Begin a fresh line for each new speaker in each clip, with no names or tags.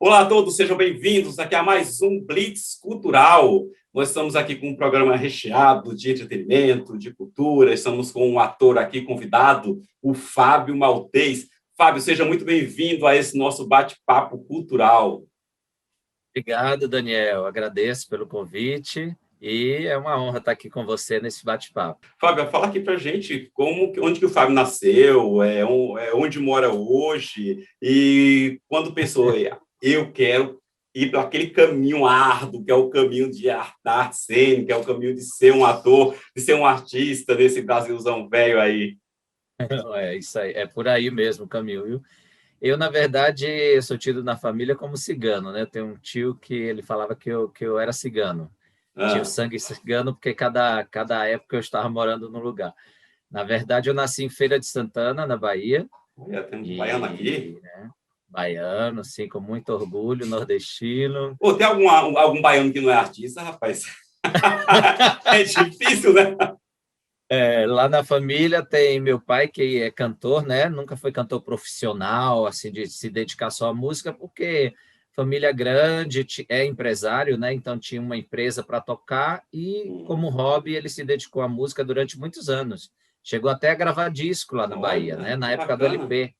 Olá a todos, sejam bem-vindos aqui a mais um Blitz Cultural. Nós estamos aqui com um programa recheado de entretenimento, de cultura. Estamos com um ator aqui convidado, o Fábio Maltês. Fábio, seja muito bem-vindo a esse nosso bate-papo cultural.
Obrigado, Daniel. Agradeço pelo convite e é uma honra estar aqui com você nesse bate-papo.
Fábio, fala aqui para a gente onde que o Fábio nasceu, onde mora hoje e quando pensou, eu quero ir para aquele caminho árduo, que é o caminho da arte cênica, é o caminho de ser um ator, de ser um artista desse Brasilzão velho aí.
É isso aí, é por aí mesmo o caminho, viu? Eu, na verdade, sou tido na família como cigano, né? Eu tenho um tio que ele falava que eu era cigano. Tinha o sangue cigano porque cada época eu estava morando num lugar. Na verdade, eu nasci em Feira de Santana, na Bahia.
Tem um baiano aqui?
Né? Baiano, sim, com muito orgulho, nordestino.
Tem algum baiano que não é artista, rapaz? É difícil, né?
Lá na família tem meu pai, que é cantor, né? Nunca foi cantor profissional, assim, de se dedicar só à música, porque família grande, é empresário, né? Então tinha uma empresa para tocar e, como hobby, ele se dedicou à música durante muitos anos. Chegou até a gravar disco lá na Bahia, né? Na época do
Bacana.
LP.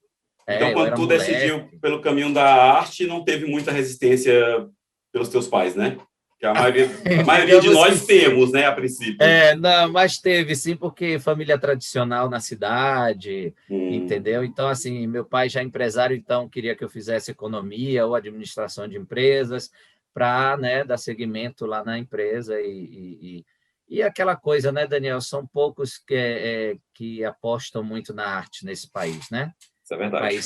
Então,
Eu
quando
era
tu
moleque.
decidiu pelo caminho da arte, não teve muita resistência pelos teus pais, né? Que a maioria de
Digamos que
nós
sim.
temos, né, a princípio.
Não, mas teve sim, porque família tradicional na cidade, entendeu? Então, assim, meu pai já é empresário, então queria que eu fizesse economia ou administração de empresas para, né, dar seguimento lá na empresa e aquela coisa, né, Daniel? São poucos que apostam muito na arte nesse país, né?
Isso é verdade.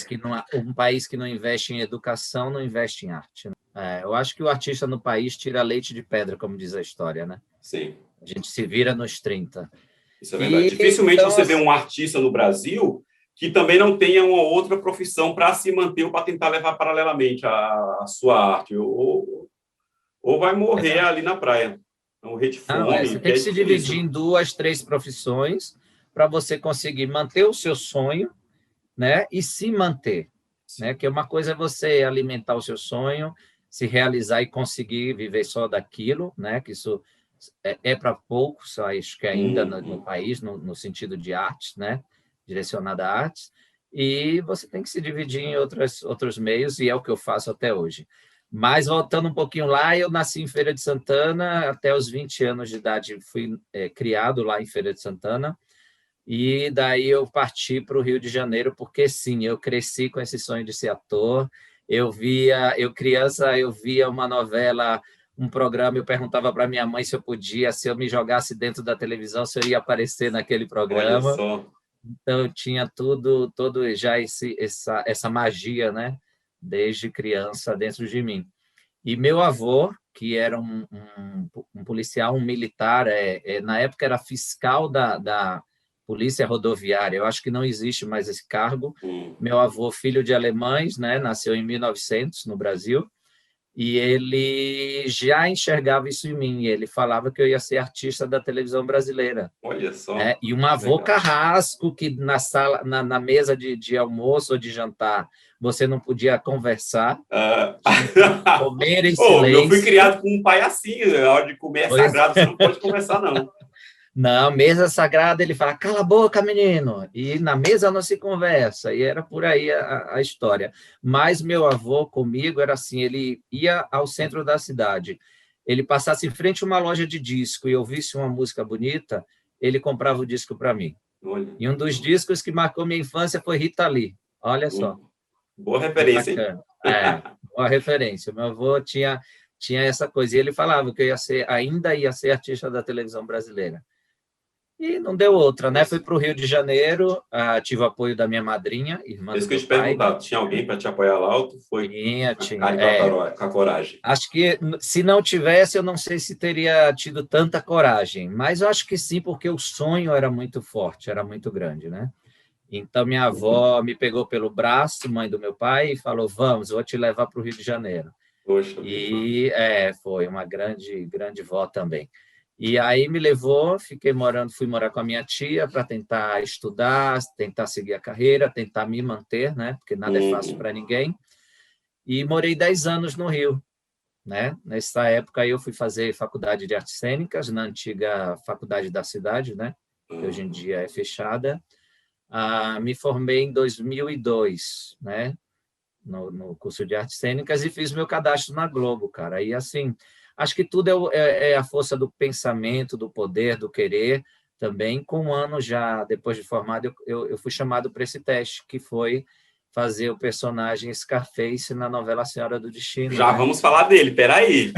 Um país que não investe em educação, não investe em arte, né? Eu acho que o artista no país tira leite de pedra, como diz a história, né?
Sim.
A gente se vira nos 30.
Isso é verdade. Dificilmente
Então,
você vê um artista no Brasil que também não tenha uma outra profissão para se manter ou para tentar levar paralelamente a sua arte. Ou vai morrer ali na praia. Morrer de fome,
você
que
tem
é
que se dividir
difícil.
em 2, 3 profissões para você conseguir manter o seu sonho, né? E se manter, né? Que uma coisa é você alimentar o seu sonho, se realizar e conseguir viver só daquilo, né? Que isso é para poucos, acho que ainda no país, no sentido de artes, né? Direcionada a artes. E você tem que se dividir em outros meios, e é o que eu faço até hoje. Mas, voltando um pouquinho lá, eu nasci em Feira de Santana, até os 20 anos de idade fui criado lá em Feira de Santana, e daí eu parti para o Rio de Janeiro, porque sim, eu cresci com esse sonho de ser ator. Criança, eu via uma novela, um programa, eu perguntava para minha mãe se eu podia, se eu me jogasse dentro da televisão, se eu ia aparecer naquele
Olha
programa.
só.
Então eu tinha todo já essa magia, né? Desde criança dentro de mim. E meu avô, que era um policial, um militar, na época era fiscal da Polícia Rodoviária, eu acho que não existe mais esse cargo. Meu avô, filho de alemães, né, nasceu em 1900 no Brasil, e ele já enxergava isso em mim, ele falava que eu ia ser artista da televisão brasileira.
Olha só.
E um avô
Legal.
carrasco que na sala, na mesa de almoço ou de jantar, você não podia conversar, comer em
Eu fui
silêncio.
criado com um pai assim, a hora de comer é sagrado, você não pode conversar, não.
Na mesa sagrada, ele fala, cala a boca, menino, e na mesa não se conversa, e era por aí a história. Mas meu avô comigo era assim, ele ia ao centro da cidade, ele passasse em frente a uma loja de disco e ouvisse uma música bonita, ele comprava o disco para mim.
Olha.
E um dos discos que marcou minha infância foi Rita Lee, olha só.
Boa
Que
referência, hein?
bacana. Boa referência. Meu avô tinha essa coisa. E ele falava que eu ainda ia ser artista da televisão brasileira. E não deu outra, né? Fui para o Rio de Janeiro, tive o apoio da minha madrinha, irmã do
Isso que eu
meu
te
pai, né?
perguntar, tinha alguém para te apoiar lá ou tu foi com a
Tinha.
cara e com a coragem?
Acho que se não tivesse, eu não sei se teria tido tanta coragem, mas eu acho que sim, porque o sonho era muito forte, era muito grande, né? Então, minha avó me pegou pelo braço, mãe do meu pai, e falou, vamos, vou te levar para o Rio de Janeiro.
Poxa,
E foi uma grande, grande vó também. E aí me levou, fui morar com a minha tia para tentar estudar, tentar seguir a carreira, tentar me manter, né? Porque nada é fácil para ninguém. e morei 10 anos no Rio, né? Nessa época aí eu fui fazer faculdade de artes cênicas na antiga faculdade da cidade, né? Que hoje em dia é fechada. Me formei em 2002, né? No curso de artes cênicas e fiz meu cadastro na Globo, cara. E assim, acho que tudo é a força do pensamento, do poder, do querer. Também, com um ano já depois de formado, eu fui chamado para esse teste, que foi fazer o personagem Scarface na novela A Senhora do Destino.
Já, né? Vamos falar dele, peraí.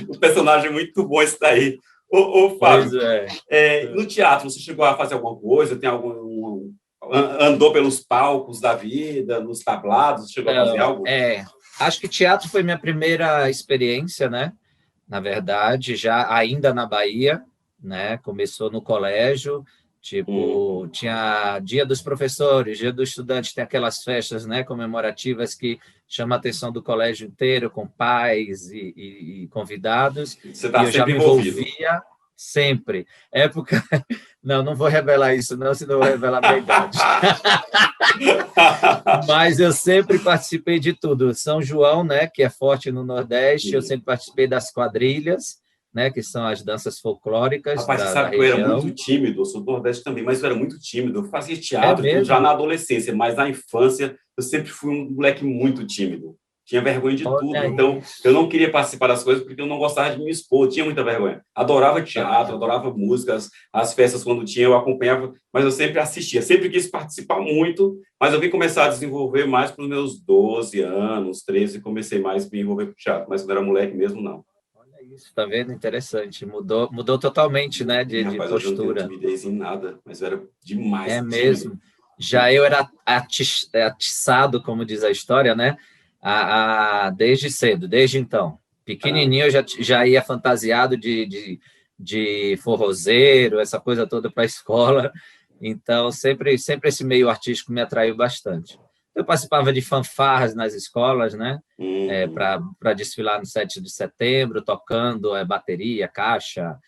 O personagem é muito bom esse daí. Ô Fábio, no teatro, você chegou a fazer alguma coisa? Andou pelos palcos da vida, nos tablados? Chegou a fazer algo?
Acho que teatro foi minha primeira experiência, né? Na verdade, já ainda na Bahia, né? Começou no colégio, tipo, tinha Dia dos Professores, Dia do Estudante, tem aquelas festas, né, comemorativas que chamam a atenção do colégio inteiro, com pais e convidados.
Você está
sempre já me envolvia sempre. Época... Não vou revelar isso, não, senão eu vou revelar a minha idade. Mas eu sempre participei de tudo. São João, né, que é forte no Nordeste, eu sempre participei das quadrilhas, né, que são as danças folclóricas.
Rapaz,
você
sabe que eu era muito tímido, eu sou do Nordeste também, mas eu era muito tímido. Eu fazia teatro já na adolescência, mas na infância eu sempre fui um moleque muito tímido. Tinha vergonha de tudo, então eu não queria participar das coisas porque eu não gostava de me expor, tinha muita vergonha. Adorava teatro, adorava músicas, as festas quando tinha eu acompanhava, mas eu sempre assistia, sempre quis participar muito, mas eu vim começar a desenvolver mais para os meus 12 anos, 13, comecei mais a me envolver com teatro, mas quando era moleque mesmo, não.
Olha isso, tá vendo? Interessante, mudou totalmente, né, de postura.
Eu não tenho timidez em nada, mas eu era demais tímido.
Mesmo. Já eu era atiçado, como diz a história, né? Desde cedo, desde então. Pequenininho eu já ia fantasiado de forrozeiro, essa coisa toda para a escola. Então, sempre esse meio artístico me atraiu bastante. Eu participava de fanfarras nas escolas, né? Para desfilar no 7 de setembro, tocando bateria, caixa,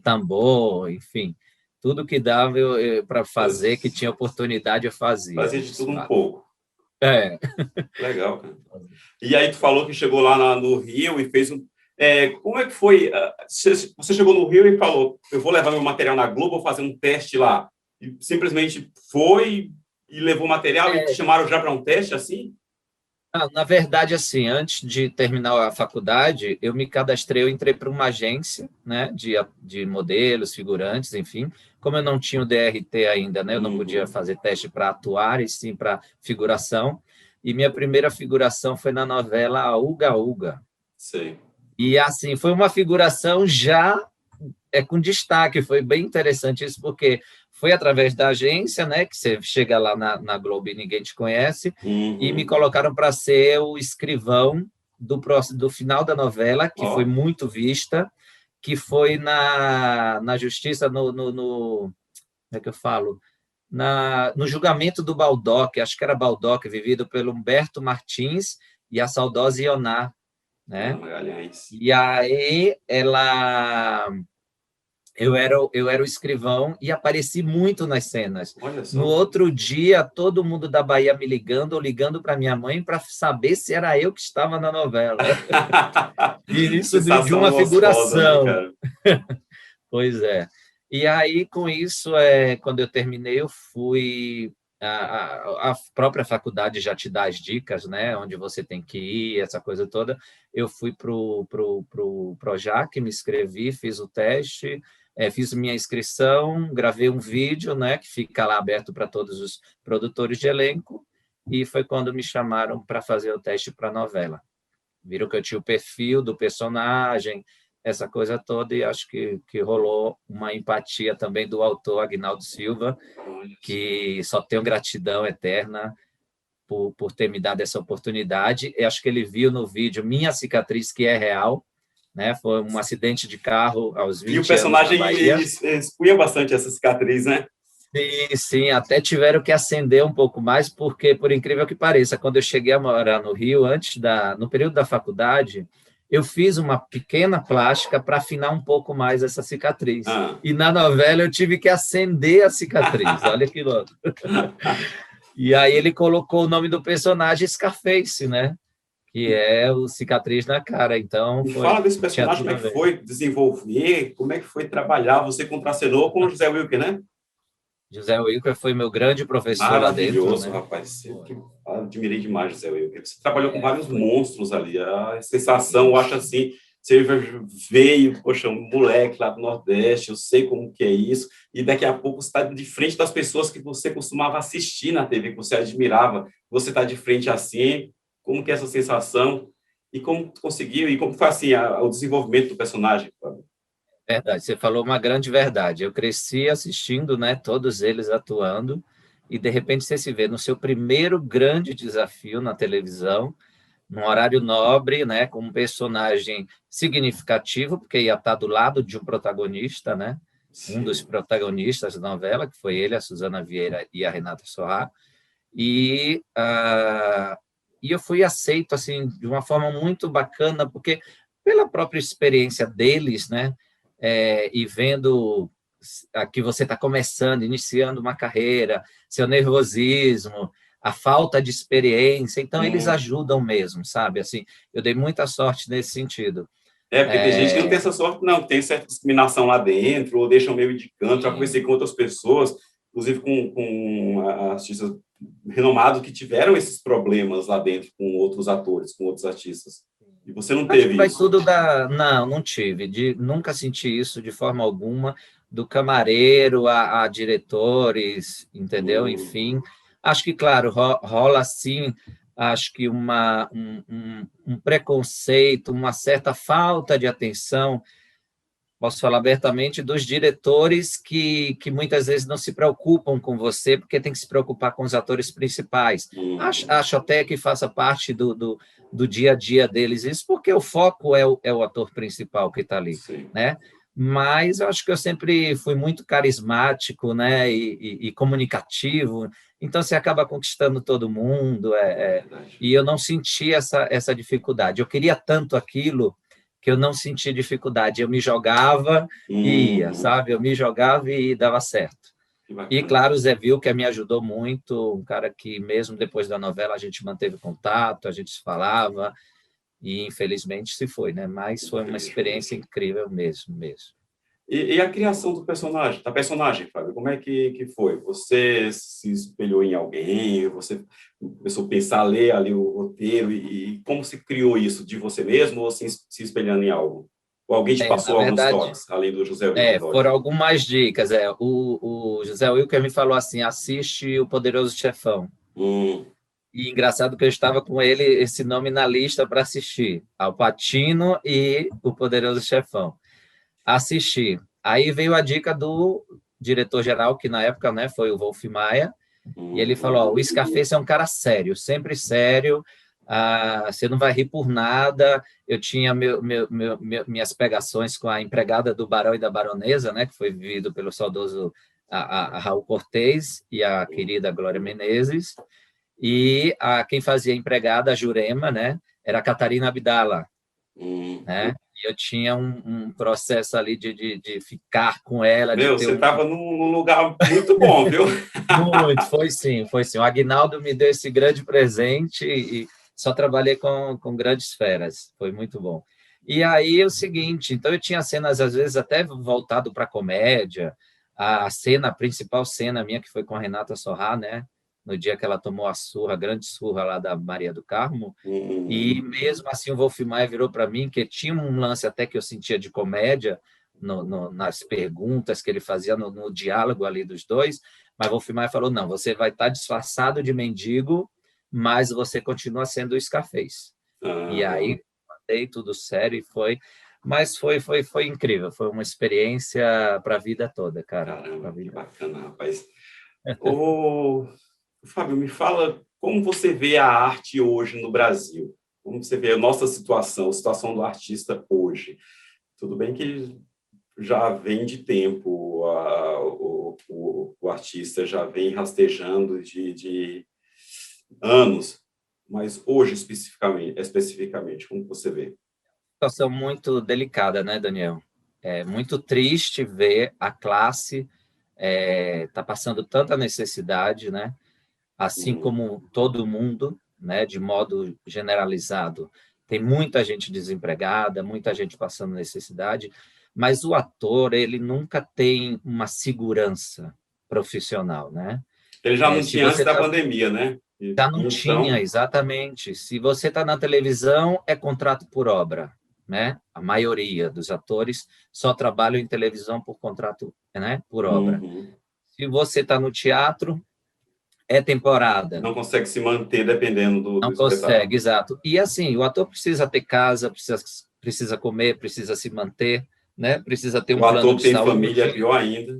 tambor, enfim. Tudo que dava para fazer, que tinha oportunidade, eu fazia.
Fazia de tudo um pouco. Legal, cara. E aí tu falou que chegou lá no Rio e fez como é que foi? Você chegou no Rio e falou, eu vou levar meu material na Globo, vou fazer um teste lá. E simplesmente foi e levou o material e te chamaram já para um teste, assim?
Na verdade, assim, antes de terminar a faculdade, eu me cadastrei, eu entrei para uma agência, né, de modelos, figurantes, enfim. Como eu não tinha o DRT ainda, né, eu não podia fazer teste para atuar, e sim para figuração. E minha primeira figuração foi na novela Uga Uga.
Sim.
E, assim, foi uma figuração já com destaque, foi bem interessante isso, porque foi através da agência, né, que você chega lá na Globo e ninguém te conhece, e me colocaram para ser o escrivão do final da novela, que foi muito vista, que foi na Justiça, como é que eu falo? No julgamento do Baldock, acho que era Baldock, vivido pelo Humberto Martins e a saudosa Ioná, né? E aí eu era o escrivão e apareci muito nas cenas. No outro dia, todo mundo da Bahia me ligando ou ligando para minha mãe para saber se era eu que estava na novela. E isso de uma figuração.
Né,
Pois é. E aí, com isso, quando eu terminei, eu fui... A própria faculdade já te dá as dicas, né? Onde você tem que ir, essa coisa toda. Eu fui para o Projac, me inscrevi, fiz o teste, fiz minha inscrição, gravei um vídeo, né? Que fica lá aberto para todos os produtores de elenco, e foi quando me chamaram para fazer o teste para a novela. Viram que eu tinha o perfil do personagem, essa coisa toda, e acho que rolou uma empatia também do autor Aguinaldo Silva, que só tenho gratidão eterna por ter me dado essa oportunidade. Eu acho que ele viu no vídeo minha cicatriz, que é real, né? Foi um acidente de carro aos 20 anos.
E o personagem expunha bastante essa cicatriz, né?
Sim, até tiveram que acender um pouco mais, porque, por incrível que pareça, quando eu cheguei a morar no Rio, no período da faculdade, eu fiz uma pequena plástica para afinar um pouco mais essa cicatriz. E na novela eu tive que acender a cicatriz. Olha que louco. E aí ele colocou o nome do personagem Scarface, né? Que é o cicatriz na cara. Então,
Me fala desse
tinha
personagem,
tudo
como
a
é que
ver.
foi desenvolver, como é que foi trabalhar, você contracenou com o José Wilker, né?
José Wilker foi meu grande professor lá dentro,
Maravilhoso,
né?
rapaz. Eu que admirei demais José Wilker. Você trabalhou com
É,
vários
foi
monstros ali. A sensação, eu acho
isso.
assim, você veio, poxa, um moleque lá do Nordeste, eu sei como que é isso, e daqui a pouco você está de frente das pessoas que você costumava assistir na TV, que você admirava, você está de frente assim, como que é essa sensação, e como tu conseguiu, e como foi assim o desenvolvimento do personagem, Fábio?
Verdade, você falou uma grande verdade. Eu cresci assistindo, né, todos eles atuando, e de repente você se vê no seu primeiro grande desafio na televisão, num horário nobre, né, com um personagem significativo, porque ia estar do lado de um protagonista, né, um dos
Sim.
protagonistas da novela, que foi ele, a Suzana Vieira e a Renata Sorrah, e, e eu fui aceito assim de uma forma muito bacana, porque pela própria experiência deles, né, e vendo que você está começando, iniciando uma carreira, seu nervosismo, a falta de experiência, então eles
Hum.
ajudam mesmo, sabe? Assim, eu dei muita sorte nesse sentido.
É, porque tem gente que não tem essa sorte, não, que tem certa discriminação lá dentro, ou deixam meio de canto. Já conversei
E,
com outras pessoas, inclusive com artistas renomados que tiveram esses problemas lá dentro com outros atores, com outros artistas. E você não
acho que
teve
vai
isso.
tudo da. Não, não tive. Nunca senti isso de forma alguma, do camareiro a diretores, entendeu?
Hum,
Enfim, acho que, claro, rola sim, acho que um preconceito, uma certa falta de atenção, posso falar abertamente, dos diretores que muitas vezes não se preocupam com você, porque tem que se preocupar com os atores principais.
hum,
Acho até que faça parte do dia a dia deles isso, porque o foco é o ator principal que está ali,
sim,
né? Mas eu acho que eu sempre fui muito carismático, né, e comunicativo, então você acaba conquistando todo mundo,
é verdade.
e eu não senti essa dificuldade. Eu queria tanto aquilo que eu não senti dificuldade. Eu me jogava e ia,
Hum,
sabe? Eu me jogava e dava certo.
que
E,
bacana.
claro, o Zé Vilker me ajudou muito, um cara que, mesmo depois da novela, a gente manteve contato, a gente se falava, e infelizmente se foi, né? Mas foi uma experiência
Infelizmente.
incrível mesmo, mesmo.
E a criação do personagem, da personagem, Fábio, como é que foi? Você se espelhou em alguém? Você começou a pensar, ler ali o roteiro e como se criou isso de você mesmo ou se espelhando em algo? Ou alguém te
Na
passou alguns
verdade,
toques, além do José Wilker,
foram
lógico?
algumas dicas. O José Wilker me falou assim: assiste O Poderoso Chefão.
Hum,
E engraçado que eu estava com ele, esse nome na lista para assistir, Al Pacino e O Poderoso Chefão. Assisti. Aí veio a dica do diretor-geral, que na época, né, foi o Wolf Maia, e ele falou: ó, o Scarface é um cara sério, sempre sério, você não vai rir por nada. Eu tinha minhas pegações com a empregada do Barão e da Baronesa, né, que foi vivido pelo saudoso a Raul Cortez e a querida Glória Menezes, e quem fazia a empregada, a Jurema, né, era a Catarina Abdala,
hum.
né? E eu tinha um processo ali de ficar com ela, de
Meu,
ter
você
um.
estava num lugar muito bom, viu?
Muito, foi sim, foi sim. O Aguinaldo me deu esse grande presente e só trabalhei com grandes feras, foi muito bom. E aí é o seguinte, então eu tinha cenas, às vezes, até voltado para comédia, a principal cena minha, que foi com a Renata Sorrah, né? No dia que ela tomou a surra, a grande surra lá da Maria do Carmo, e
Hum,
mesmo assim o Wolf Maia virou para mim que tinha um lance até que eu sentia de comédia nas perguntas que ele fazia no diálogo ali dos dois, mas o Wolf Maia falou, não, você vai estar disfarçado de mendigo, mas você continua sendo o Scarface. E
aham.
aí, mandei tudo sério e foi... Mas foi incrível, foi uma experiência para a vida toda, cara. Pra
Caramba, que
vida.
bacana, rapaz. Ô, Fábio, me fala como você vê a arte hoje no Brasil? Como você vê a nossa situação, a situação do artista hoje? Tudo bem que já vem de tempo, o artista já vem rastejando de anos, mas hoje especificamente, como você vê?
Situação muito delicada, né, Daniel? É muito triste ver a classe tá passando tanta necessidade, né? assim como todo mundo, né, de modo generalizado. Tem muita gente desempregada, muita gente passando necessidade, mas o ator, ele nunca tem uma segurança profissional, né?
Ele já não
Se
tinha antes
você
da pandemia, né?
já não tinha,
Então,
exatamente. Se você está na televisão, é contrato por obra, né? A maioria dos atores só trabalham em televisão por contrato, né, por obra. Se você está no teatro, é temporada.
não consegue se manter dependendo do
Não
espetáculo.
consegue, exato. E assim, o ator precisa ter casa, precisa comer, precisa se manter, né? Precisa ter
O
um plano
ator
de
que tem família é
saúde,
pior ainda.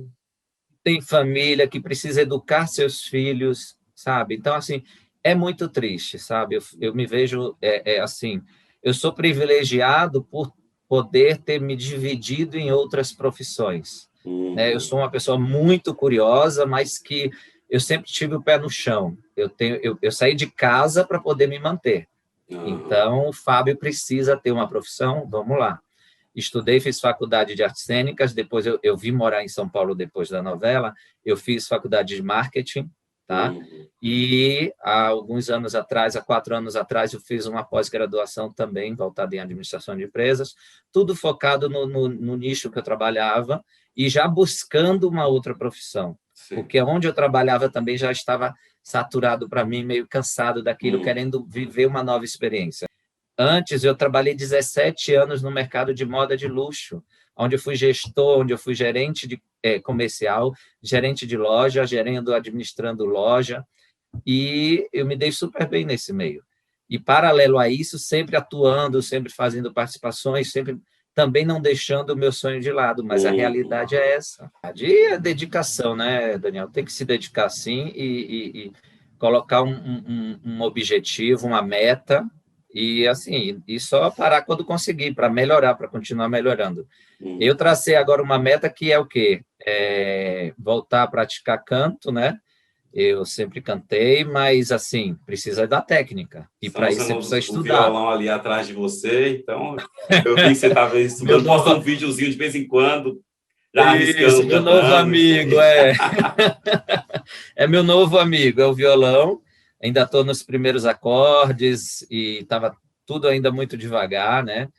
tem família que precisa educar seus filhos, sabe? Então, assim, é muito triste, sabe? Eu me vejo assim, eu sou privilegiado por poder ter me dividido em outras profissões, né? Eu sou uma pessoa muito curiosa, mas que eu sempre tive o pé no chão. Eu saí de casa para poder me manter. Então, o Fábio precisa ter uma profissão, vamos lá. Estudei, fiz faculdade de artes cênicas, depois eu vim morar em São Paulo depois da novela, eu fiz faculdade de marketing, tá? E há alguns anos atrás, há 4 anos atrás, eu fiz uma pós-graduação também, voltada em administração de empresas, tudo focado no nicho que eu trabalhava e já buscando uma outra profissão, porque onde eu trabalhava também já estava saturado para mim, meio cansado daquilo, querendo viver uma nova experiência. Antes, eu trabalhei 17 anos no mercado de moda de luxo, onde eu fui gestor, onde eu fui gerente de comercial, gerente de loja, administrando loja, e eu me dei super bem nesse meio. E, paralelo a isso, sempre atuando, sempre fazendo participações, sempre também não deixando o meu sonho de lado, mas a realidade é essa. E a dedicação, né, Daniel? Tem que se dedicar sim e colocar um objetivo, uma meta, e assim, e só parar quando conseguir, para melhorar, para continuar melhorando. Eu tracei agora uma meta que é o quê? Voltar a praticar canto, né? Eu sempre cantei, mas assim, precisa da técnica. E para
Estamos
isso você
vendo
precisa
o
estudar.
violão ali atrás de você, então eu vi que você estava
Meu
estudando, posta
novo,
um videozinho de vez em quando, já
isso,
arriscando,
meu novo
cantando.
amigo, é meu novo amigo, é o violão. Ainda estou nos primeiros acordes e estava tudo ainda muito devagar, né?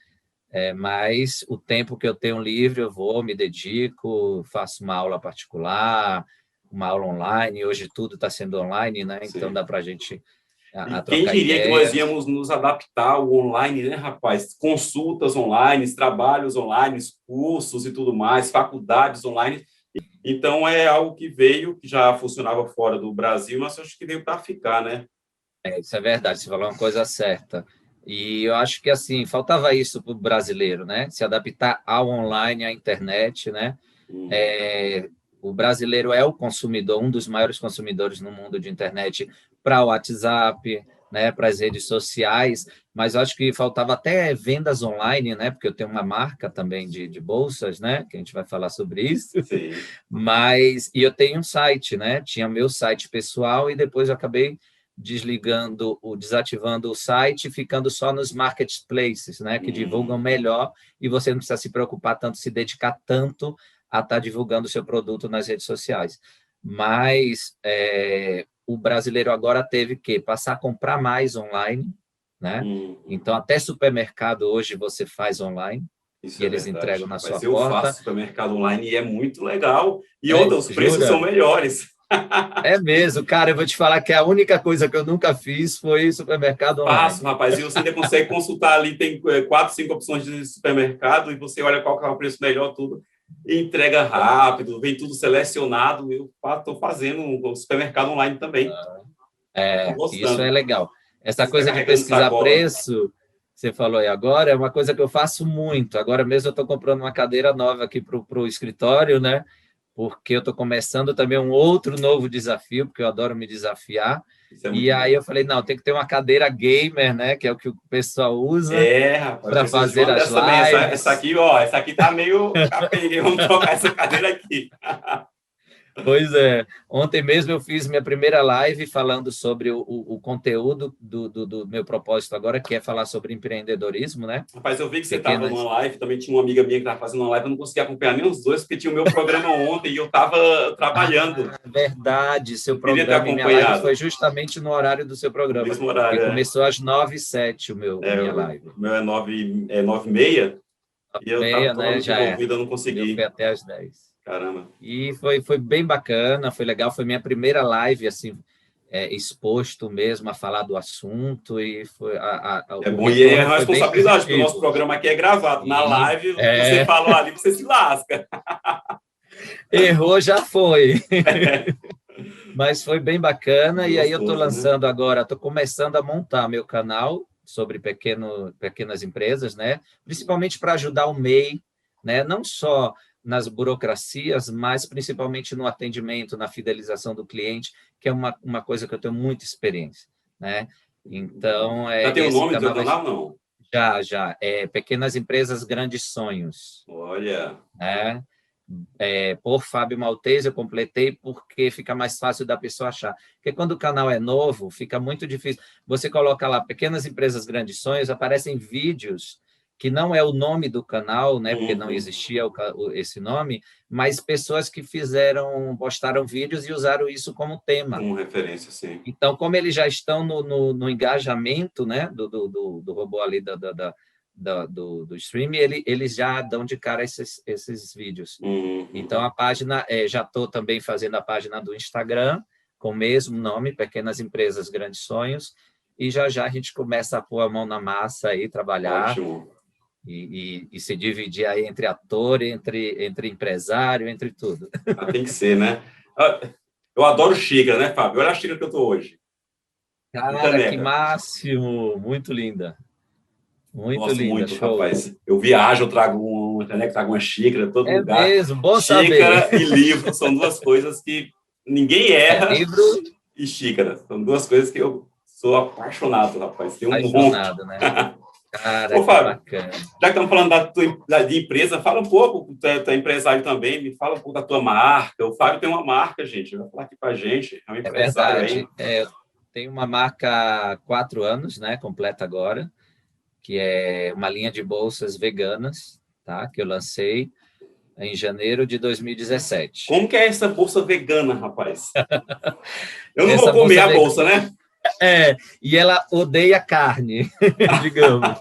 Mas o tempo que eu tenho livre, eu vou, me dedico, faço uma aula particular, uma aula online. Hoje tudo está sendo online, né? Então
Sim.
dá para a gente
E quem
trocar
diria que nós
ideias.
íamos nos adaptar ao online, né, rapaz? Consultas online, trabalhos online, cursos e tudo mais, faculdades online. Então, é algo que veio, que já funcionava fora do Brasil, mas acho que veio para ficar, né?
Isso é verdade, você falou uma coisa certa. E eu acho que, assim, faltava isso para o brasileiro, né? Se adaptar ao online, à internet, né? O brasileiro é o consumidor, um dos maiores consumidores no mundo de internet para o WhatsApp, né, para as redes sociais, mas eu acho que faltava até vendas online, né, porque eu tenho uma marca também de bolsas, né, que a gente vai falar sobre isso,
Sim.
e eu tenho um site, né, tinha meu site pessoal e depois eu acabei desativando o site, ficando só nos marketplaces, né, que divulgam melhor e você não precisa se preocupar tanto, se dedicar tanto a estar divulgando o seu produto nas redes sociais. Mas o brasileiro agora teve que passar a comprar mais online, né? Então, até supermercado hoje você faz online
Isso
e
é
eles
verdade,
entregam na sua
rapaz. Eu
porta.
faço supermercado online e é muito legal. E outros, os preços são
Jura?
melhores.
É mesmo, cara, eu vou te falar que a única coisa que eu nunca fiz foi supermercado
Faço,
online.
rapaz. E você ainda consegue consultar ali, tem 4, 5 opções de supermercado e você olha qual que é o preço melhor, tudo. E entrega rápido, vem tudo selecionado. Eu estou fazendo um supermercado online também. Estou
Isso é
gostando.
legal. Essa
Fica
coisa de
carregando
pesquisar
sacola.
preço, você falou aí agora, é uma coisa que eu faço muito. Agora mesmo eu estou comprando uma cadeira nova aqui para o escritório, né? Porque eu estou começando também um outro novo desafio, porque eu adoro me desafiar.
Isso é
E
muito
aí
bom.
eu falei, não, tem que ter uma cadeira gamer, né? Que é o que o pessoal usa
Rapaz,
para
preciso de
fazer
uma
as
dessa também. Essa
lives.
aqui, ó, essa aqui tá meio capenga. Vamos trocar essa cadeira aqui.
Pois é. Ontem mesmo eu fiz minha primeira live falando sobre o conteúdo do meu propósito agora, que é falar sobre empreendedorismo, né?
Rapaz, eu vi que você estava numa
Pequenas.
live, também tinha uma amiga minha que estava fazendo uma live, eu não conseguia acompanhar nem os dois, porque tinha o meu programa ontem e eu estava trabalhando.
Ah, verdade, seu
Eu queria ter
programa e minha live foi
acompanhado
justamente no horário do seu
no
programa,
mesmo
porque
horário, é.
começou às 9h07 a
É,
minha
o
live.
meu é 9h30, e eu estava
Meia, né?
totalmente
Já é.
envolvido, eu não
O meu foi
consegui.
até às 10.
Caramba.
E foi bem bacana, foi legal, foi minha primeira live, assim, exposto mesmo a falar do assunto, e foi,
É
o
bom, e é
retorno
uma
foi bem
responsabilidade, porque o nosso
positivo.
programa aqui é gravado. Na
E
live, o que você falou ali, você se lasca.
errou, já foi. Mas foi bem bacana, e aí eu estou
Gostoso, né?
lançando agora, estou começando a montar meu canal sobre pequenas empresas, né? Principalmente para ajudar o MEI, né? Não só nas burocracias, mas principalmente no atendimento, na fidelização do cliente, que é uma coisa que eu tenho muita experiência, né? Então,
Já tem o
esse
nome do teu
canal vai...
canal, não?
É Pequenas Empresas, Grandes Sonhos,
Olha,
né? Por Fábio Maltese, eu completei porque fica mais fácil da pessoa achar. Porque quando o canal é novo, fica muito difícil. Você coloca lá Pequenas Empresas, Grandes Sonhos, aparecem vídeos que não é o nome do canal, né? Porque não
uhum,
existia esse nome, mas pessoas que postaram vídeos e usaram isso como tema.
como referência, sim.
Então, como eles já estão no engajamento, né, do robô ali do stream, eles já dão de cara esses vídeos. Então,
Uhum.
a página, já estou também fazendo a página do Instagram, com o mesmo nome, Pequenas Empresas, Grandes Sonhos, e já a gente começa a pôr a mão na massa aí, trabalhar
Ótimo.
e se dividir aí entre ator, entre empresário, entre tudo.
Ah, tem que ser, né? Ah, eu adoro xícara, né, Fábio? Olha a xícara que eu tô hoje. E
Cara, que
caneca.
máximo! Muito linda. Muito
Gosto
linda,
muito,
show.
rapaz. Eu viajo, eu trago uma caneca, trago uma xícara, todo
É
lugar.
mesmo, bom saber.
Xícara e livro são duas coisas que ninguém erra,
Livro
e xícara. São duas coisas que eu sou apaixonado, rapaz. Tem um monte.
apaixonado, né? Cara,
Ô,
que
Fábio,
bacana.
já que estamos falando de empresa, fala um pouco, tu é empresário também, me fala um pouco da tua marca. O Fábio tem uma marca, gente, vai falar aqui com a gente, é um
É
empresário aí.
verdade. Eu tenho uma marca há 4 anos, né? Completa agora, que é uma linha de bolsas veganas, tá? Que eu lancei em janeiro de 2017.
Como que é essa bolsa vegana, rapaz? Eu não vou
Essa
comer
bolsa
a
vegana.
bolsa, né?
E ela odeia carne, digamos.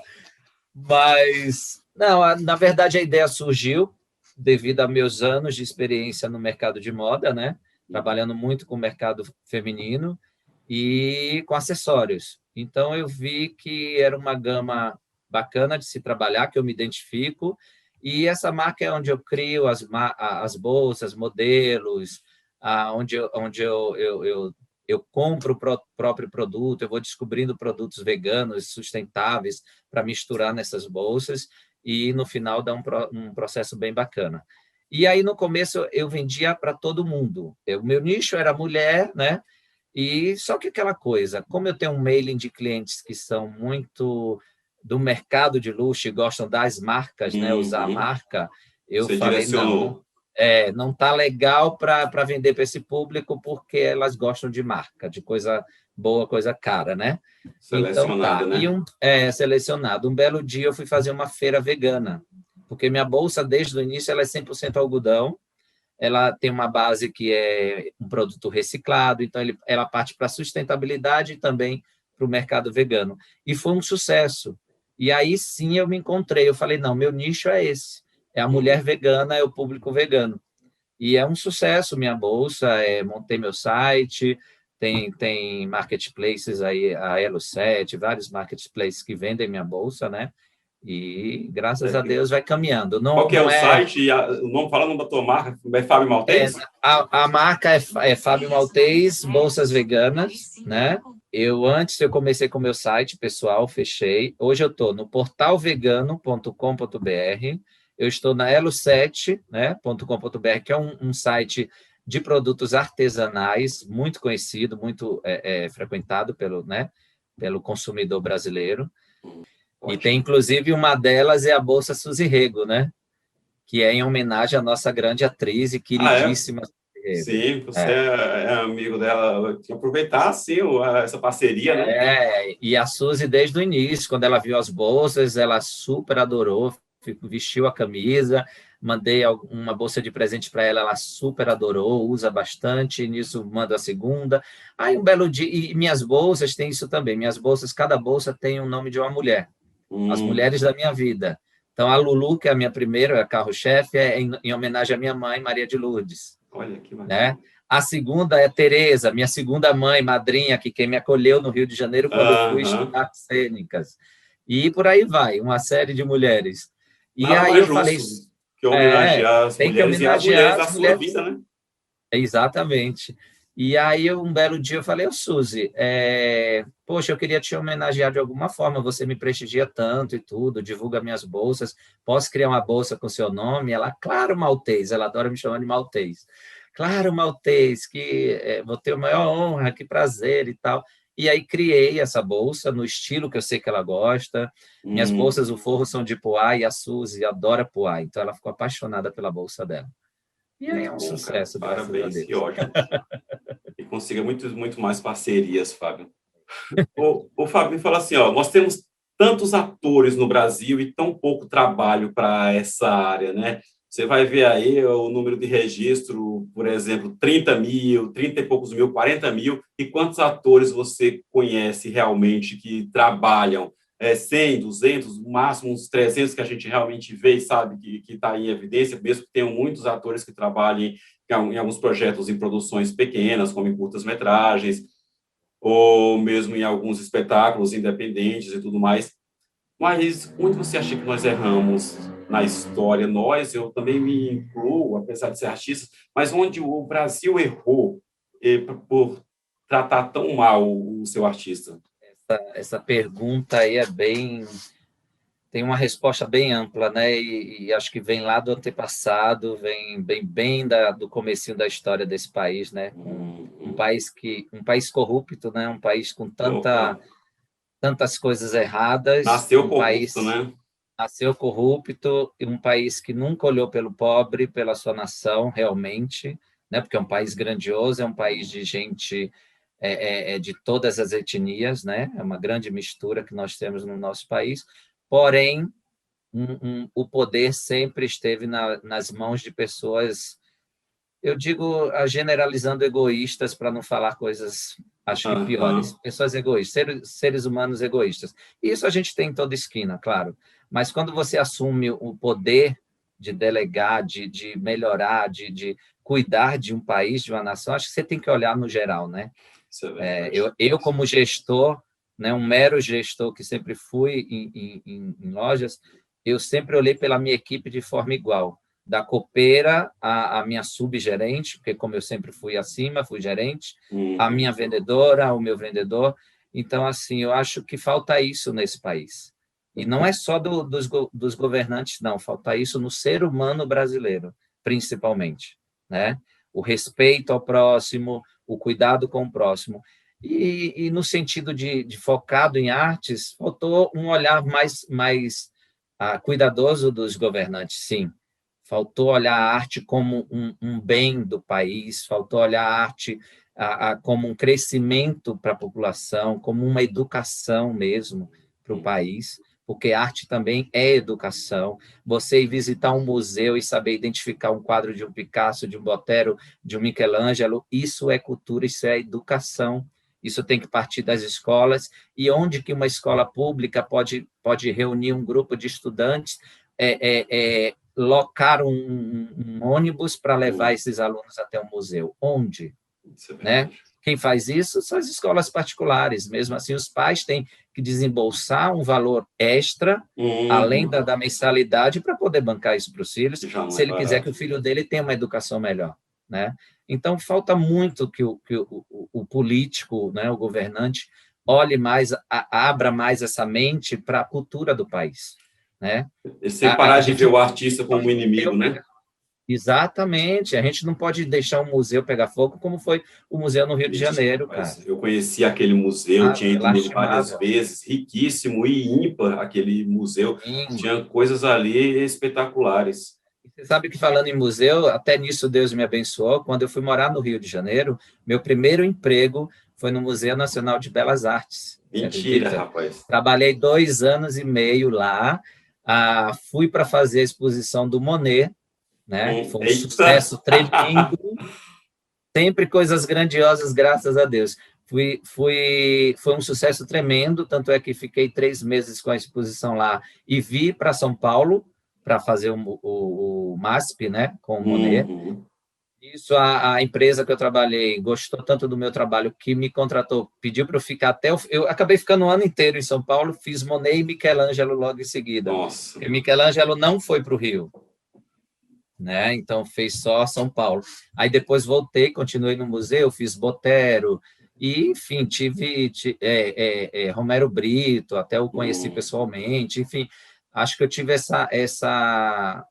Mas, não, na verdade, a ideia surgiu devido a meus anos de experiência no mercado de moda, né? Trabalhando muito com o mercado feminino e com acessórios. Então, eu vi que era uma gama bacana de se trabalhar, que eu me identifico, e essa marca é onde eu crio as bolsas, modelos, onde eu compro o próprio produto, eu vou descobrindo produtos veganos, sustentáveis, para misturar nessas bolsas e, no final, dar um processo bem bacana. E aí, no começo, eu vendia para todo mundo. O meu nicho era mulher, né? E só que aquela coisa, como eu tenho um mailing de clientes que são muito do mercado de luxo e gostam das marcas, né? Usar a
Uhum.
marca, eu
Você
falei, não, não,
direcionou.
não tá legal para vender para esse público porque elas gostam de marca, de coisa boa, coisa cara, né? Então
Selecionada,
tá. E
né?
selecionado. Um belo dia eu fui fazer uma feira vegana, porque minha bolsa desde o início ela é 100% algodão. Ela tem uma base que é um produto reciclado, então ela parte para a sustentabilidade e também para o mercado vegano. E foi um sucesso. E aí sim eu me encontrei, eu falei, não, meu nicho é esse, é a mulher
Uhum.
vegana, é o público vegano. E é um sucesso minha bolsa, montei meu site, tem marketplaces aí, a Elo7, vários marketplaces que vendem minha bolsa, né? E graças a Deus vai caminhando.
Qual
Não,
que é o
não é
site? O nome, fala o nome da tua marca. É Fábio Maltês?
a marca é Fábio Maltês, Bolsas Veganas, né? Antes eu comecei com o meu site pessoal, fechei. Hoje eu estou no portalvegano.com.br. Eu estou na elo7, né, .com.br, que é um site de produtos artesanais, muito conhecido, muito frequentado pelo consumidor brasileiro. E tem,
Ótimo.
inclusive, uma delas é a Bolsa Suzy Rego, né? Que é em homenagem à nossa grande atriz e
Ah, é?
queridíssima Ferreira.
sim, você é amigo dela. Tem que aproveitar, sim, essa parceria, né?
E a Suzy, desde o início, quando ela viu as bolsas, ela super adorou, vestiu a camisa, mandei uma bolsa de presente para ela, ela super adorou, usa bastante, nisso manda a segunda. Aí um belo dia, e minhas bolsas têm isso também, minhas bolsas, cada bolsa tem o nome de uma mulher, as mulheres da minha vida. Então, a Lulu, que é a minha primeira, a carro-chefe, é em homenagem à minha mãe, Maria de Lourdes,
Olha que
né?
bacana.
A segunda é Tereza, minha segunda mãe, madrinha, que quem me acolheu no Rio de Janeiro quando eu fui
Aham.
estudar cênicas. E por aí vai, uma série de mulheres. E
Nada
aí
mais
eu falei,
justo que homenagear as
tem que
mulheres e as mulheres
homenagear
da
as
sua
mulheres.
vida, né?
Exatamente. E aí, um belo dia, eu falei, Suzy, poxa, eu queria te homenagear de alguma forma, você me prestigia tanto e tudo, divulga minhas bolsas, posso criar uma bolsa com seu nome? Ela, claro, Maltês, ela adora me chamar de Maltês. Claro, Maltês, que vou ter a maior honra, que prazer e tal. E aí criei essa bolsa no estilo que eu sei que ela gosta. Minhas bolsas, o forro são de poá e a Suzy adora poá, então ela ficou apaixonada pela bolsa dela. E aí é
Muito
um
bom, cara.
sucesso, graças a
Parabéns, que
Deus.
ótimo. E consiga muito mais parcerias, Fábio. Ô, Fábio, me fala assim, ó, nós temos tantos atores no Brasil e tão pouco trabalho para essa área, né? Você vai ver aí o número de registro, por exemplo, 30 mil, 30 e poucos mil, 40 mil, e quantos atores você conhece realmente que trabalham? 100, 200, no máximo uns 300 que a gente realmente vê e sabe que está em evidência, mesmo que tenham muitos atores que trabalhem em alguns projetos em produções pequenas, como em curtas-metragens, ou mesmo em alguns espetáculos independentes e tudo mais. Mas onde você acha que nós erramos na história? Nós, eu também me incluo, apesar de ser artista, mas onde o Brasil errou por tratar tão mal o seu artista?
Essa pergunta aí tem uma resposta bem ampla, né? E acho que vem lá do antepassado, vem bem do comecinho da história desse país, né? Um país corrupto, né? Um país com
Opa,
tantas coisas erradas,
nasceu
um
corrupto,
país
né?
nasceu corrupto e um país que nunca olhou pelo pobre, pela sua nação, realmente, né? Porque é um país grandioso, é um país de gente de todas as etnias, né? É uma grande mistura que nós temos no nosso país. Porém, o poder sempre esteve nas mãos de pessoas, eu digo, generalizando, egoístas, para não falar coisas, acho que piores.
Aham.
Pessoas egoístas, seres humanos egoístas. Isso a gente tem em toda esquina, claro. Mas quando você assume o poder de delegar, de melhorar, de cuidar de um país, de uma nação, acho que você tem que olhar no geral, né?
Isso é verdade.
Eu como gestor, né, um mero gestor que sempre fui em lojas, eu sempre olhei pela minha equipe de forma igual, da copeira à minha subgerente, porque como eu sempre fui acima, fui gerente, a minha vendedora, o meu vendedor. Então, assim, eu acho que falta isso nesse país. E não é só dos governantes, não, falta isso no ser humano brasileiro, principalmente, né? O respeito ao próximo, o cuidado com o próximo. E no sentido de focado em artes, faltou um olhar mais cuidadoso dos governantes, sim. Faltou olhar a arte como um bem do país, faltou olhar a arte como um crescimento para a população, como uma educação mesmo para o país, porque arte também é educação. Você ir visitar um museu e saber identificar um quadro de um Picasso, de um Botero, de um Michelangelo, isso é cultura, isso é educação. Isso tem que partir das escolas. E onde que uma escola pública pode reunir um grupo de estudantes, locar um ônibus para levar esses alunos até o museu? Onde?
Isso é
Né?
verdade.
Quem faz isso são as escolas particulares. Mesmo assim, os pais têm que desembolsar um valor extra, além
Uhum.
da mensalidade, para poder bancar isso para os filhos,
Já não
se
é
ele quiser que
barato.
o filho dele tenha uma educação melhor. Né? Então, falta muito que o político, né, o governante, olhe mais, abra mais essa mente para a cultura do país. Né?
E sem parar
A
de
gente
ver
não
o artista como
pode
inimigo, né?
Exatamente. A gente não pode deixar um museu pegar fogo, como foi o museu no Rio de
Triste,
Janeiro, cara.
rapaz. Eu conheci aquele museu,
Ah,
tinha
é
ido nele várias
lastimável.
vezes, riquíssimo e ímpar aquele museu.
Sim.
Tinha coisas ali espetaculares.
Você sabe que, falando em museu, até nisso Deus me abençoou. Quando eu fui morar no Rio de Janeiro, meu primeiro emprego foi no Museu Nacional de Belas Artes. Você
Mentira,
acredita?
rapaz.
Trabalhei 2 anos e meio lá. Fui para fazer a exposição do Monet, né? Foi um
Eita!
sucesso tremendo. Sempre coisas grandiosas, graças a Deus. Foi um sucesso tremendo, tanto é que fiquei 3 meses com a exposição lá e vi para São Paulo para fazer o MASP, né, com o Monet.
Uhum.
Isso, a empresa que eu trabalhei gostou tanto do meu trabalho que me contratou, pediu para eu ficar eu acabei ficando um ano inteiro em São Paulo, fiz Monet e Michelangelo logo em seguida.
Nossa.
Porque Michelangelo não foi para o Rio, né? Então fez só São Paulo. Aí depois voltei, continuei no museu, fiz Botero, e enfim, tive Romero Brito, até o conheci
Uhum.
pessoalmente, enfim, acho que eu tive essa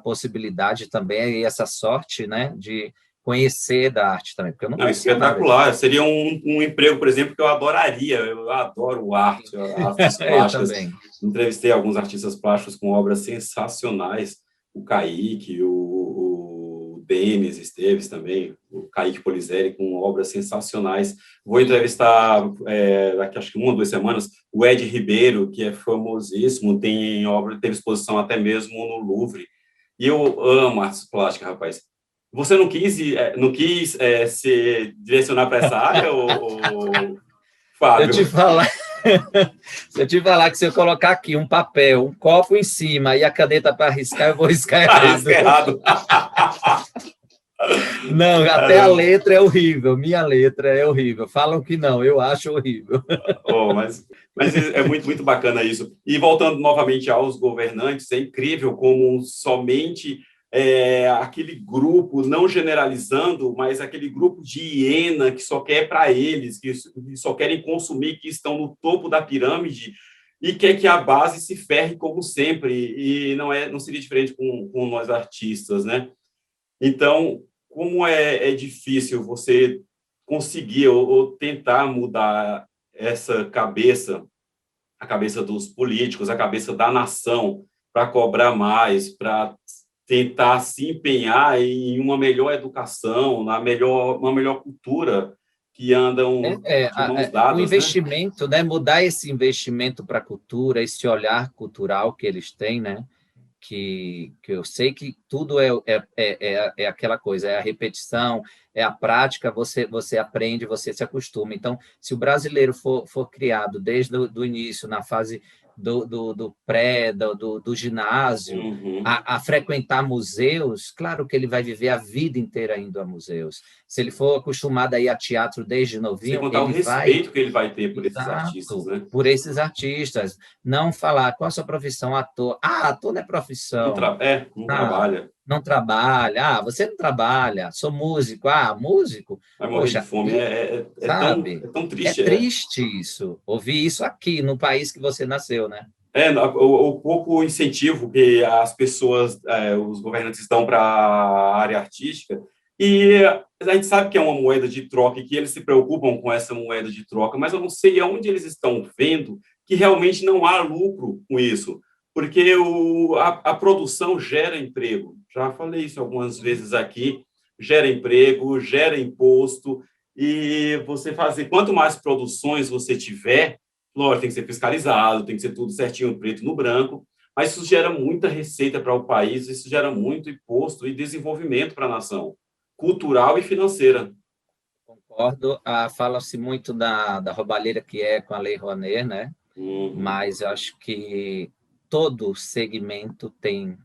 possibilidade também, e essa sorte, né, de conhecer da arte também, porque eu não
Não,
conhecia nada disso.
espetacular. Seria um emprego, por exemplo, que eu adoraria. Eu adoro arte, artes
Eu
plásticas.
também.
Entrevistei alguns artistas plásticos com obras sensacionais. O Kaique, o Denis Esteves também, o Kaique Polizelli, com obras sensacionais. Vou entrevistar, daqui acho que 1 ou 2 semanas, o Ed Ribeiro, que é famosíssimo, tem obra, teve exposição até mesmo no Louvre. E eu amo artes plásticas, rapaz. Você não quis se direcionar para essa área,
Se eu te
Fábio?
falar, se eu te falar que, se eu colocar aqui um papel, um copo em cima e a caneta para riscar, eu vou riscar
Arrisca
errado.
errado.
Não, até a letra é horrível. Minha letra é horrível. Falam que não, eu acho horrível.
Oh, mas é muito, muito bacana isso. E voltando novamente aos governantes, é incrível como somente aquele grupo, não generalizando, mas aquele grupo de hiena que só quer para eles, que só querem consumir, que estão no topo da pirâmide e quer que a base se ferre como sempre. E não seria diferente com nós artistas, né? Então, como é difícil você conseguir ou tentar mudar essa cabeça, a cabeça dos políticos, a cabeça da nação, para cobrar mais, para tentar se empenhar em uma melhor educação, uma melhor cultura, que andam de mãos
O
dadas, né?
investimento, né? Mudar esse investimento para a cultura, esse olhar cultural que eles têm, né? Que eu sei que tudo é aquela coisa, é a repetição, é a prática, você aprende, você se acostuma. Então, se o brasileiro for criado desde o início, na fase do pré, do ginásio,
Uhum.
a frequentar museus, claro que ele vai viver a vida inteira indo a museus. Se ele for acostumado a ir a teatro desde
Sem
novinho,
contar o
ele vai.
respeito que ele vai ter por esses artistas,
Exato,
né?
por esses artistas. Não falar qual a sua profissão, ator. Ah, ator não é profissão.
Não
Ah,
trabalha,
não trabalha. Ah, você não trabalha. Sou músico. Ah, músico?
vai morrer de
Poxa,
fome.
e,
É
sabe?
tão
É
triste.
triste isso. Ouvir isso aqui, no país que você nasceu, né?
O pouco incentivo que as pessoas, os governantes dão para a área artística, e a gente sabe que é uma moeda de troca e que eles se preocupam com essa moeda de troca, mas eu não sei aonde eles estão vendo que realmente não há lucro com isso, porque a produção gera emprego. Já falei isso algumas vezes aqui, gera emprego, gera imposto, e você fazer, quanto mais produções você tiver, lógico, tem que ser fiscalizado, tem que ser tudo certinho, preto no branco, mas isso gera muita receita para o país, isso gera muito imposto e desenvolvimento para a nação, cultural e financeira.
Concordo. Fala-se muito da roubalheira que é com a Lei Rouanet, né?
Uhum.
Mas eu acho que todo segmento tem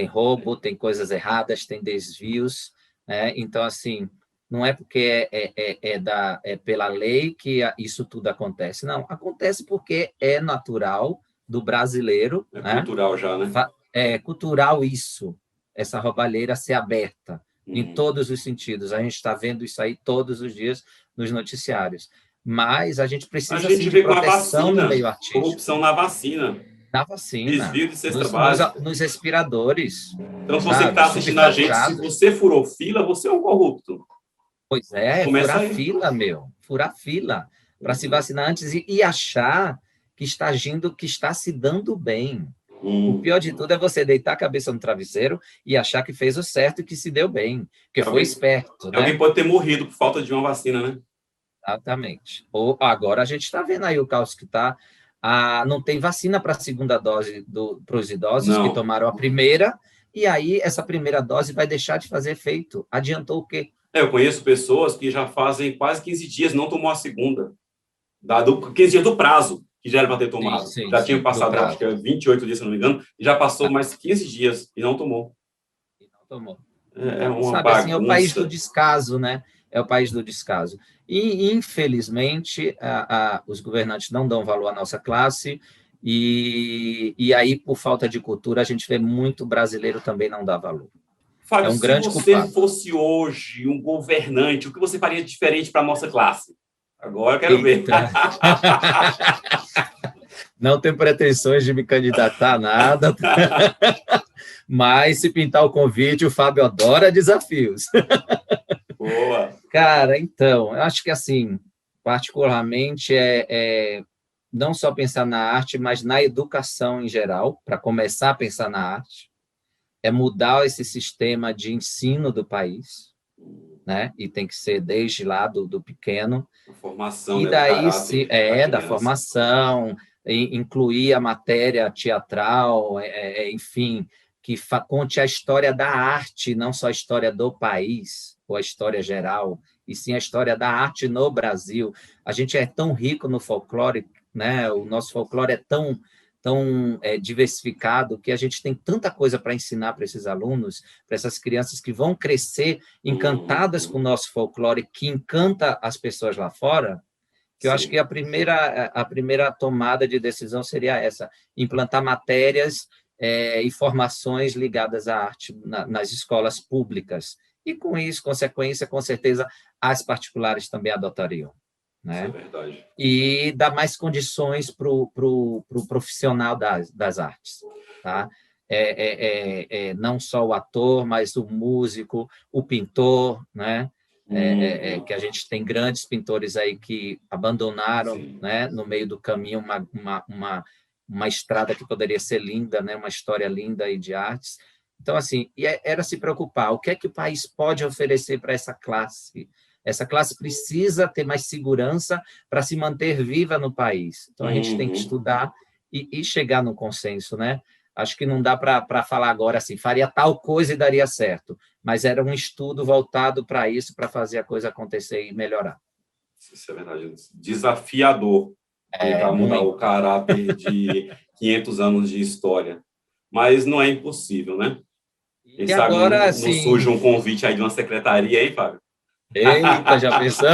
roubo, tem coisas erradas, tem desvios, né? Então, assim, não é porque é pela lei que isso tudo acontece. Não, acontece porque é natural do brasileiro,
É
né?
cultural já, né?
É cultural isso, essa roubalheira ser aberta em
Uhum.
todos os sentidos. A gente está vendo isso aí todos os dias nos noticiários. Mas a gente
A
precisa, sim,
gente
de
vê com a
proteção no
vacina,
meio artístico.
corrupção na vacina,
Na vacina,
desvio de cesta
nos
básica.
respiradores,
Então, se você que
sabe?
está assistindo a gente, se
Subfatuраdos.
você furou fila, você é um corrupto.
Pois é,
Começa
furar
aí.
fila, meu. Furar fila para se
Uhum.
vacinar antes e achar que está agindo, que está se dando bem. O pior de tudo é você deitar a cabeça no travesseiro e achar que fez o certo e que se deu bem, que foi esperto, né?
Alguém pode ter morrido por falta de uma vacina, né?
Exatamente. Ou agora a gente está vendo aí o caos que está. Não tem vacina para a segunda dose para os idosos que
Não.
tomaram a primeira, e aí essa primeira dose vai deixar de fazer efeito. Adiantou o quê?
Eu conheço pessoas que já fazem quase 15 dias não tomou a segunda. Dado 15 dias do prazo que já era para ter
Sim,
tomado.
sim,
Já tinha
sim, do
passado, acho
prazo.
que 28 dias, se não me engano, e já passou mais 15 dias e não tomou.
E não tomou.
É
Então,
uma
sabe assim, é o país do
bagunça.
descaso, né? É o país do descaso. E, infelizmente, os governantes não dão valor à nossa classe, e aí, por falta de cultura, a gente vê muito brasileiro também não dar valor. É
Fábio,
um
se
grande
você
culpado.
fosse hoje um governante, o que você faria diferente para a nossa classe? Agora eu quero ver.
Eita, não tenho pretensões de me candidatar a nada, mas se pintar o convite, o Fábio adora desafios.
Boa.
Cara, então, eu acho que assim, particularmente não só pensar na arte, mas na educação em geral, para começar a pensar na arte, é mudar esse sistema de ensino do país, né? E tem que ser desde lá do pequeno.
A formação,
E
né, do
daí se
caráter da
da
criança.
formação, incluir a matéria teatral, enfim, que conte a história da arte, não só a história do país, ou a história geral, e sim a história da arte no Brasil. A gente é tão rico no folclore, né? O nosso folclore é tão diversificado que a gente tem tanta coisa para ensinar para esses alunos, para essas crianças que vão crescer encantadas com o nosso folclore, que encanta as pessoas lá fora, que eu acho que
Sim.
a primeira tomada de decisão seria essa: implantar matérias e formações ligadas à arte nas escolas públicas. E, com isso, consequência, com certeza, as particulares também adotariam,
Isso é
né?
verdade.
E dar mais condições para o profissional das artes, tá? Não só o ator, mas o músico, o pintor, né? Que a gente tem grandes pintores aí que abandonaram,
Sim.
né, no meio do caminho uma estrada que poderia ser linda, né, uma história linda aí de artes. Então, assim, era se preocupar, o que é que o país pode oferecer para essa classe? Essa classe precisa ter mais segurança para se manter viva no país. Então, a gente tem que estudar e chegar no consenso, né? Acho que não dá para falar agora assim, faria tal coisa e daria certo, mas era um estudo voltado para isso, para fazer a coisa acontecer e melhorar.
Isso é verdade. Desafiador tentar mudar o
Muito.
caráter de 500 anos de história. Mas não é impossível, né? Quem
E
sabe
agora,
não surge
assim,
um convite aí de uma secretaria, hein, Fábio?
eita, já pensou?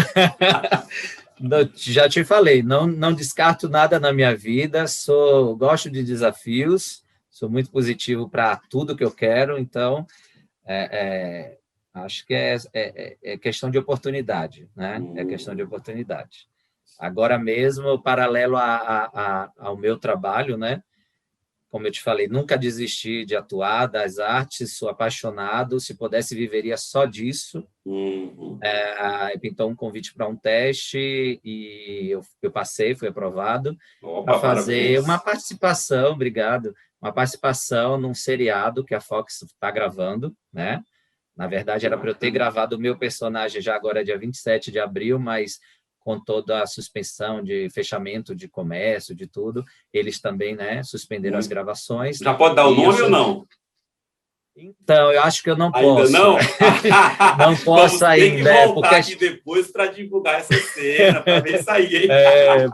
Já te falei, não descarto nada na minha vida, gosto de desafios, sou muito positivo para tudo que eu quero, então acho que é questão de oportunidade, né? É questão de oportunidade. Agora mesmo, paralelo ao meu trabalho, né? Como eu te falei, nunca desisti de atuar das artes, sou apaixonado, se pudesse viveria só disso. Pintou um convite para um teste e eu passei, fui aprovado, para
Opa,
fazer uma
parabéns.
participação, obrigado, uma participação num seriado que a Fox está gravando, né? Na verdade,
Que
era para eu ter
bacana.
gravado o meu personagem já agora, dia 27 de abril, mas com toda a suspensão de fechamento de comércio, de tudo, eles também, né, suspenderam as
Muito.
gravações.
Já pode dar o
E eu
nome ou
sou.
não?
Então, eu acho que eu não
Ainda
posso.
não?
Não posso
Vamos ter que
ainda,
voltar aqui depois para divulgar essa cena, para ver isso aí, hein?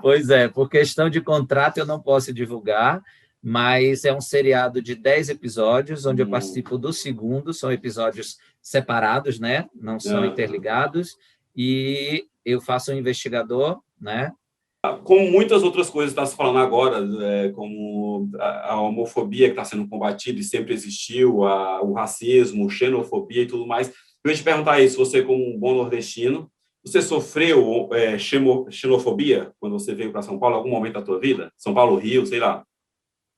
pois é, por questão de contrato eu não posso divulgar, mas é um seriado de 10 episódios, onde eu participo do segundo, são episódios separados, né? Não são interligados, e eu faço um investigador, né?
Como muitas outras coisas que está se falando agora, como a homofobia que está sendo combatida e sempre existiu, o racismo, xenofobia e tudo mais. Eu ia te perguntar isso, você como um bom nordestino, você sofreu xenofobia quando você veio para São Paulo, em algum momento da tua vida? São Paulo, Rio, sei lá.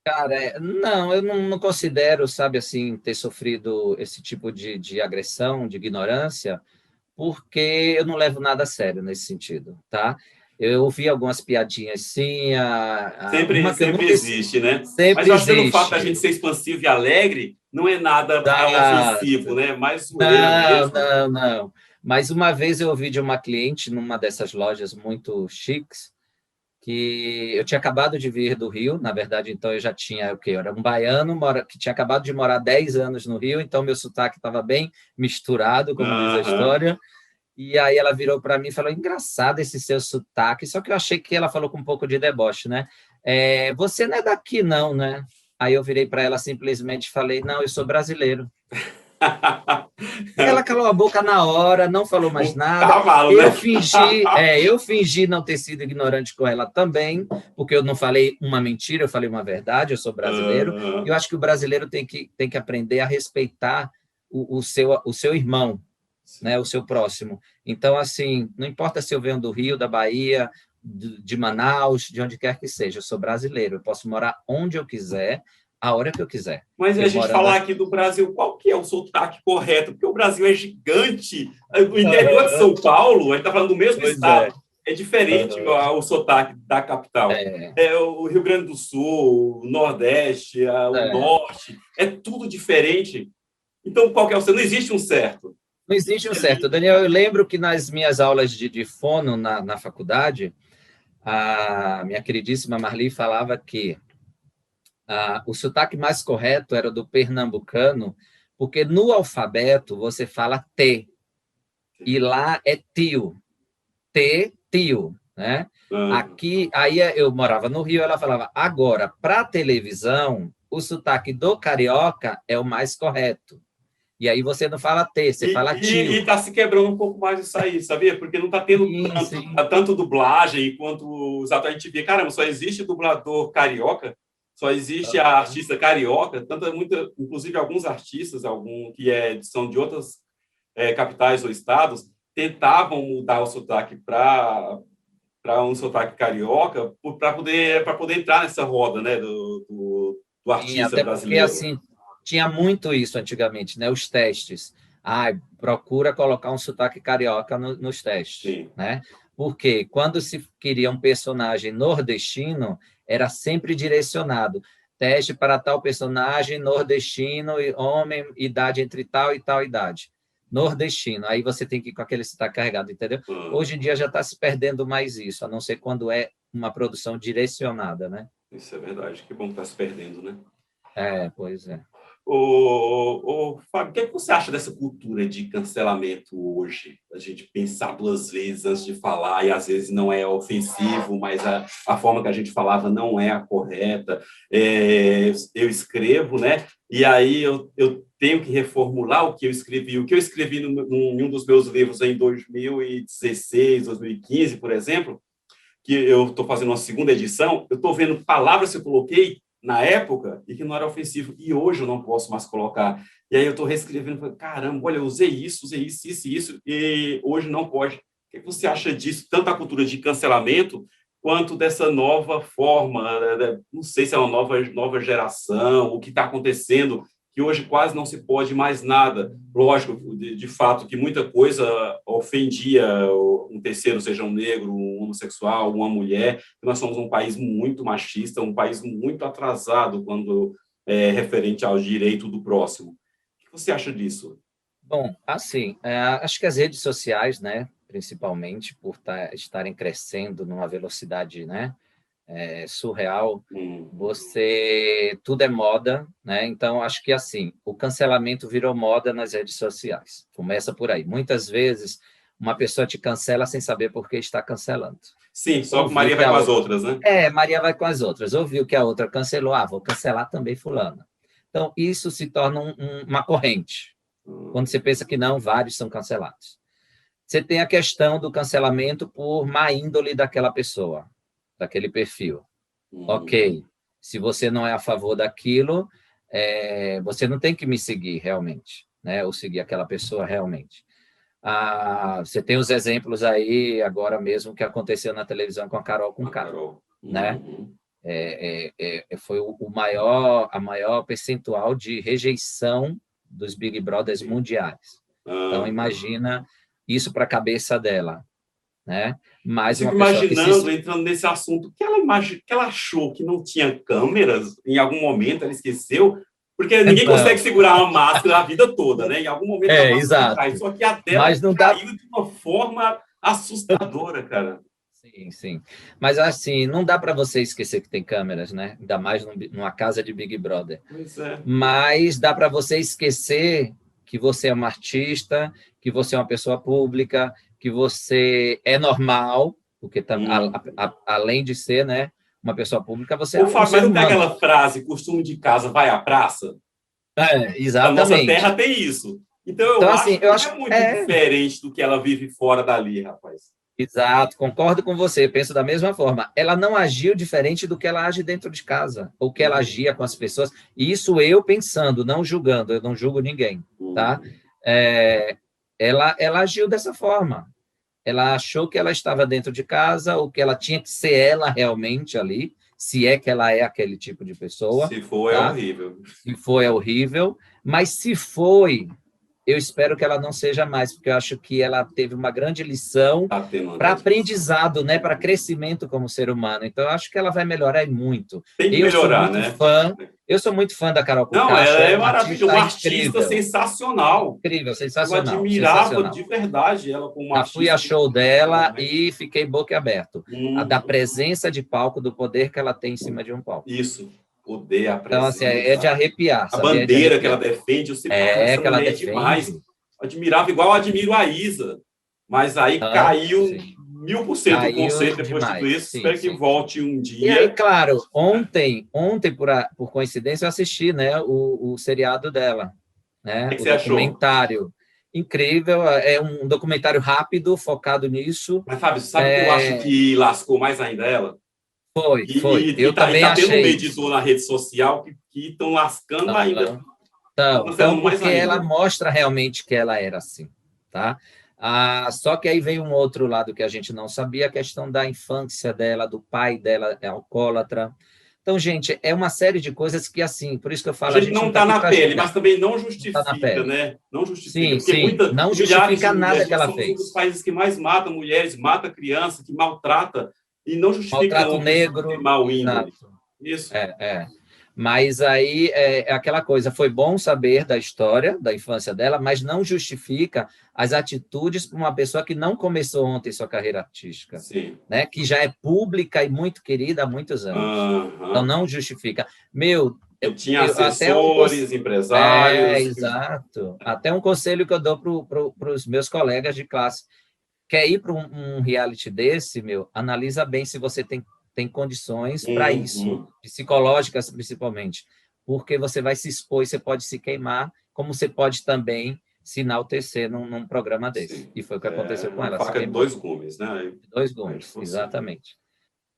Cara, não, eu não considero, sabe, assim, ter sofrido esse tipo de agressão, de ignorância, porque eu não levo nada a sério nesse sentido, tá? Eu ouvi algumas piadinhas, sim,
Sempre,
uma que eu
sempre
nunca...
existe, né? Mas
Sempre
eu acho que pelo fato da gente
existe.
ser expansivo e alegre, não é nada ofensivo,
Exato.
né? Mais zoeira
Não,
mesmo.
não, não. Mas uma vez eu ouvi de uma cliente numa dessas lojas muito chiques, que eu tinha acabado de vir do Rio, na verdade, então eu já tinha o quê? Eu era um baiano que tinha acabado de morar 10 anos no Rio, então meu sotaque estava bem misturado, como diz a
Aham.
história. E aí ela virou para mim e falou: engraçado esse seu sotaque. Só que eu achei que ela falou com um pouco de deboche, né? Você não é daqui, não, né? Aí eu virei para ela simplesmente e falei: não, eu sou brasileiro. Ela calou a boca na hora, não falou mais
Um
nada.
cavalo, né?
Eu fingi não ter sido ignorante com ela também, porque eu não falei uma mentira, eu falei uma verdade, eu sou brasileiro. E eu
Aham.
acho que o brasileiro tem que aprender a respeitar o seu irmão, né, o seu próximo. Então, assim, não importa se eu venho do Rio, da Bahia, de Manaus, de onde quer que seja, eu sou brasileiro, eu posso morar onde eu quiser, a hora que eu quiser.
Mas a
Eu
gente
morando
falar
aqui.
aqui do Brasil, qual que é o sotaque correto? Porque o Brasil é gigante. O interior de São Paulo, a gente está falando do mesmo
Pois é.
estado, é diferente
Uhum.
o sotaque da capital.
É,
É, o Rio Grande do Sul, o Nordeste, o
é.
Norte, é tudo diferente. Então, qual que é o seu? Não existe um certo.
Não existe um certo. Daniel, eu lembro que nas minhas aulas de fono na faculdade, a minha queridíssima Marli falava que o sotaque mais correto era do pernambucano, porque no alfabeto você fala T, e lá é tio, T, tio, né?
Ah,
Aqui, aí eu morava no Rio, ela falava, agora, para televisão, o sotaque do carioca é o mais correto. E aí você não fala T, você fala
e
tio.
está se quebrando um pouco mais isso aí, sabia? Porque não está tendo
Sim, sim.
tanto dublagem quanto os atores. A gente vê, caramba, só existe dublador carioca, só existe a
Uhum.
artista carioca, inclusive alguns artistas, que são de outras capitais ou estados, tentavam mudar o sotaque para um sotaque carioca para poder entrar nessa roda, né, do
Sim,
artista
até porque,
brasileiro.
assim, tinha muito isso antigamente, né? Os testes. Procura colocar um sotaque carioca nos testes,
Sim.
né? Porque quando se queria um personagem nordestino, era sempre direcionado. Teste para tal personagem nordestino, homem, idade entre tal e tal idade. Nordestino. Aí você tem que ir com aquele sotaque carregado, entendeu?
Ah,
Hoje em dia já está se perdendo mais isso, a não ser quando é uma produção direcionada, né?
isso é verdade. Que bom que está se perdendo, né?
Pois é.
Fábio, o que é que você acha dessa cultura de cancelamento hoje? A gente pensar duas vezes antes de falar, e às vezes não é ofensivo, mas a forma que a gente falava não é a correta. Eu escrevo, né? E aí eu tenho que reformular o que eu escrevi. O que eu escrevi em um dos meus livros em 2016, 2015, por exemplo, que eu estou fazendo uma segunda edição, eu estou vendo palavras que eu coloquei na época e que não era ofensivo, e hoje eu não posso mais colocar. E aí eu estou reescrevendo, caramba, olha, eu usei isso, isso, e hoje não pode. O que você acha disso? Tanto a cultura de cancelamento, quanto dessa nova forma, né? Não sei se é uma nova geração, o que está acontecendo, que hoje quase não se pode mais nada. Lógico, de fato, que muita coisa ofendia um terceiro, seja um negro, um homossexual, uma mulher. Nós somos um país muito machista, um país muito atrasado quando é referente ao direito do próximo. O que você acha disso?
Bom, assim, acho que as redes sociais, né, principalmente por estarem crescendo numa velocidade, né, surreal,
Hum,
tudo é moda, né? Então acho que assim, o cancelamento virou moda nas redes sociais. Começa por aí. Muitas vezes uma pessoa te cancela sem saber por que está cancelando.
sim, só que
Ouviu
Maria
que
vai
a
com as
outra
outras, né?
Maria vai com as outras. Ouviu que a outra cancelou, vou cancelar também fulana. Então isso se torna uma corrente. Quando você pensa que não, vários são cancelados. Você tem a questão do cancelamento por má índole daquela pessoa, daquele perfil.
Hum,
Ok, se você não é a favor daquilo, você não tem que me seguir realmente, né? Ou seguir aquela pessoa realmente. Você tem os exemplos aí agora mesmo que aconteceu na televisão com a Carol
a
Conká,
Carol.
né? Foi a maior percentual de rejeição dos Big Brothers
Sim.
mundiais. Então,
Ah,
imagina isso para a cabeça dela, né?
Eu
Mas
fico
uma pessoa que
imaginando, entrando nesse assunto, que ela achou que não tinha câmeras, em algum momento ela esqueceu, porque ninguém consegue
Não,
segurar uma máscara a vida toda, né? Em algum momento a máscara cai,
exato.
só que a dela
Mas não dá.
caiu de uma forma assustadora, cara.
Sim, sim. Mas assim, não dá para você esquecer que tem câmeras, né? Ainda mais numa casa de Big Brother.
Pois é.
Mas dá para você esquecer que você é uma artista, que você é uma pessoa pública, que você é normal, porque além de ser, né, uma pessoa pública, você é
Ô,
um
Fábio,
ser
mas não tem
humano.
aquela frase, costume de casa, vai à praça? A nossa terra
Exatamente.
tem isso. Então,
Então,
eu
assim,
acho que
eu
não
acho.
é muito diferente do que ela vive fora dali, rapaz.
Exato, concordo com você, penso da mesma forma. Ela não agiu diferente do que ela age dentro de casa, ou que ela agia com as pessoas. E isso eu pensando, não julgando, eu não julgo ninguém, tá? É, ela agiu dessa forma. Ela achou que ela estava dentro de casa, ou que ela tinha que ser ela realmente ali, se é que ela é aquele tipo de pessoa,
Se for, é
tá?
horrível.
Se foi, é horrível. Mas se foi, eu espero que ela não seja mais, porque eu acho que ela teve uma grande lição
Tá tendo uma
para
grande lição.
aprendizado, né, para crescimento como ser humano. Então, eu acho que ela vai melhorar muito.
Tem que melhorar, né?
Eu sou muito fã da Carol
Não,
Conká, acho
ela
ela
é
uma
maravilhosa,
artista
uma artista
incrível,
sensacional.
incrível,
Eu
sensacional,
admirava
sensacional.
de verdade ela como
Já fui a
artista.
show dela e fiquei boca aberta. A da
Hum,
presença de palco, do poder que ela tem em cima de um palco.
isso, poder, a
Então, assim, é de
presença,
arrepiar,
a
sabe? É de
bandeira que ela
arrepiar.
defende. Eu sempre falo, cara,
É
essa
que ela
mulher é demais.
defende.
Admirava igual eu admiro a Isa. Mas aí caiu
Sim.
1000% o
Caiu
conceito depois de tudo
demais.
isso.
Sim,
Espero que
sim, sim.
volte um
E aí,
dia.
claro, ontem por coincidência, eu assisti, né, o seriado dela,
O
né,
que
o
você achou?
documentário. Incrível, é um documentário rápido, focado nisso.
Mas, Fábio, sabe o que eu acho
É,
que lascou mais ainda ela?
foi.
E
Eu também
tá tendo um
achei
medidor
isso.
na rede social que estão lascando ainda,
Então, então,
cancelando mais
porque ela
ainda.
mostra realmente que ela era assim, tá? Só que aí veio um outro lado que a gente não sabia, a questão da infância dela, do pai dela é alcoólatra. Então, gente, é uma série de coisas que, assim, por isso que eu
A
falo, a
gente
gente não
não
está
está
aqui
na
para
pele, mas
julgar,
também não
não está na
justifica,
pele.
né? Não justifica,
Sim,
porque
sim, não
milhares de
justifica nada
mulheres,
que
nós
ela
somos um dos
fez.
países que mais mata mulheres, mata criança, que maltrata, e não justifica
Maltrato
uma pessoa que tem
negro,
mau índole.
exato.
Isso.
É. Mas aí é aquela coisa, foi bom saber da história, da infância dela, mas não justifica as atitudes para uma pessoa que não começou ontem sua carreira artística,
Sim.
né? Que já é pública e muito querida há muitos anos. Então,
Uhum.
não justifica. Meu,
Que tinha
até
assessores, empresários.
exato. Até um conselho que eu dou para os meus colegas de classe. Quer ir para um reality desse, meu? Analisa bem se você tem condições para isso,
Uhum.
psicológicas principalmente, porque você vai se expor e você pode se queimar, como você pode também se enaltecer num programa desse.
Sim.
E foi o que
É
aconteceu com
uma
ela, se
faca de
queimou.
dois gumes, né?
Dois
Aí
gumes,
você.
exatamente.